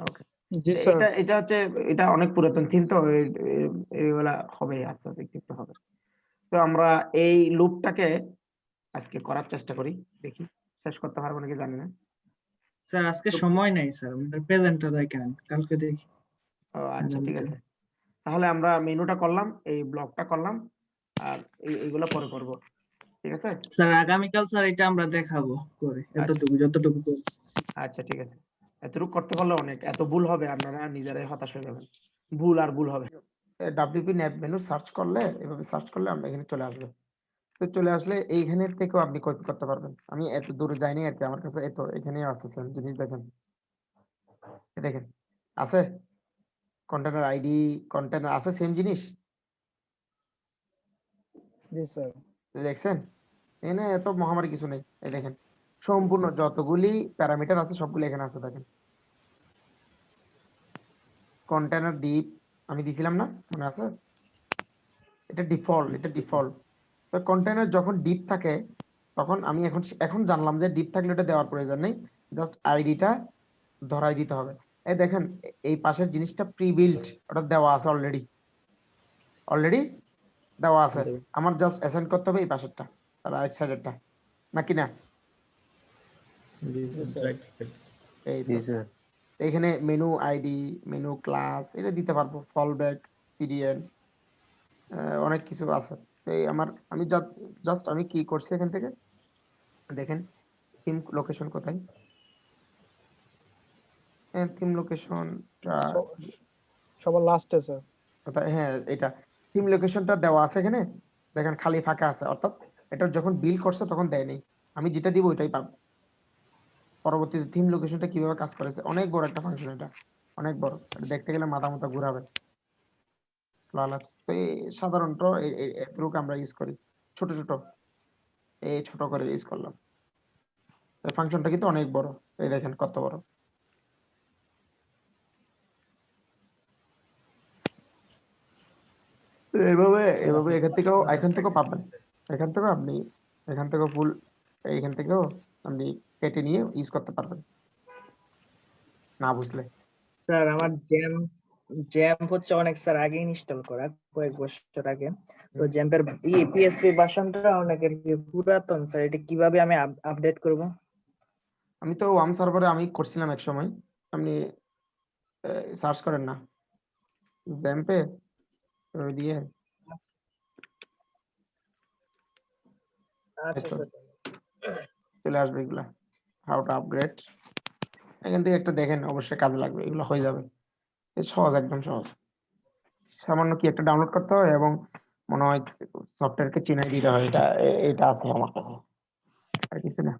ওকে, জি স্যার। এটা হচ্ছে, এটা অনেক পুরাতন থিম, তো এইগুলা হবে আস্তে আস্তে একটু হবে। তো আমরা এই লুপটাকে আজকে করার চেষ্টা করি, দেখি শেষ করতে পারবো নাকি জানি না। স্যার আজকে সময় নাই স্যার, আমাদের প্রেজেন্টটা দেখেন, কালকে দেখি। ও আচ্ছা, ঠিক আছে। তাহলে আমরা মেনুটা করলাম, এই ব্লকটা করলাম, আর এইগুলো পরে করব, ঠিক আছে? স্যার আগামীকাল স্যার এটা আমরা দেখাবো করে, এতটুকু যতটুকু করছি। আচ্ছা ঠিক আছে, এতটুকু করতে পারলে অনেক, এত ভুল হবে আপনারা নিজেরাই হতাশ হয়ে যাবেন, ভুল আর ভুল হবে। ডাব্লিউপি ন্যাপ মেনু সার্চ করলে, এভাবে সার্চ করলে আমরা এখানে চলে আসবে। তো চলে আসলে এইখানে থেকেও আপনি কপি করতে পারবেন। আমি এত দূরে যাইনি আর কি, আমার কাছে এত এখানেই আছে সেম জিনিস। দেখেন দেখেন আছে কন্টেনার আইডি, কন্টেনার আছে সেম জিনিস, জি স্যার। দেখছেন? এখানে এত মহামারী কিছু নেই। এই দেখেন সম্পূর্ণ যতগুলি প্যারামিটার আছে সবগুলি এখানে আছে। দেখেন কন্টেনার ডিপ আমি দিছিলাম না, মনে আছে? এটা ডিফল্ট, এটা ডিফল্ট। তো কন্টেনার যখন ডিপ থাকে তখন আমি এখন জানলাম যে ডিপ থাকলে এটা দেওয়ার প্রয়োজন নেই, জাস্ট আইডিটা ধরাই দিতে হবে। এই দেখেন এই পাশের জিনিসটা প্রি বিল্ট, ওটা দেওয়া আছে অলরেডি দেওয়া আছে, আমার জাস্ট অ্যাসাইন করতে হবে এই পাশেরটা, রাইট সাইডেরটা, নাকি না? এই তো এখানে মেনু আইডি, মেনু ক্লাস এটা দিতে পারবো, ফলব্যাক, পিডিএন, অনেক কিছু আছে। এই আমি জাস্ট আমি কি করছি এখান থেকে দেখেন থিম লোকেশন কোথায়, থিম লোকেশনটা সবার লাস্টে স্যার। কোথায়, হ্যাঁ এটা থিম লোকেশনটা দেওয়া আছে এখানে, দেখেন খালি ফাঁকা আছে, অর্থাৎ এটা যখন বিল্ড করছে তখন দেয়নি, আমি যেটা দিব ওইটাই পাবো। পরবর্তীতে থিম লোকেশনটা কিভাবে কাজ করেছে, অনেক বড় একটা ফাংশন, এটা অনেক বড়, এটা দেখতে গেলে মাথা ঘুরাবে। তো সাধারণত এগুলোকে আমরা ইউজ করি ছোট করে ইউজ করলাম। ফাংশনটা কিন্তু অনেক বড়, এই দেখেন কত বড়। এইভাবে এখান থেকেও পাবেন, এখান থেকেও ফুল, এখান থেকেও আপনি কেটে নিয়ে ইউজ করতে পারবেন না বুঝলে। স্যার আমার জ্যাম্প হচ্ছে অনেক স্যার আগে ইনস্টল করা, কয়েক বছর আগে। তো জ্যাম্পের পিএসপি ভার্সনটা অনেক পুরাতন স্যার, এটা কিভাবে আমি আপডেট করব? আমি তো ওয়াম সার্ভারে আমি করছিলাম এক সময়, আপনি সার্চ করেন না জ্যাম্পে দিয়ে, আচ্ছা স্যার। চলে আসবে এগুলা, হাউ টু আপগ্রেড, এখান থেকে একটা দেখেন, অবশ্যই কাজে লাগবে, এগুলো হয়ে যাবে। সহজ, একদম সহজ, সামান্য কি একটা ডাউনলোড করতে হয় এবং মনে হয় সফটওয়্যারকে চিনাই দিতে হয়, এটা আছে আমার কাছে, আর কিছু না।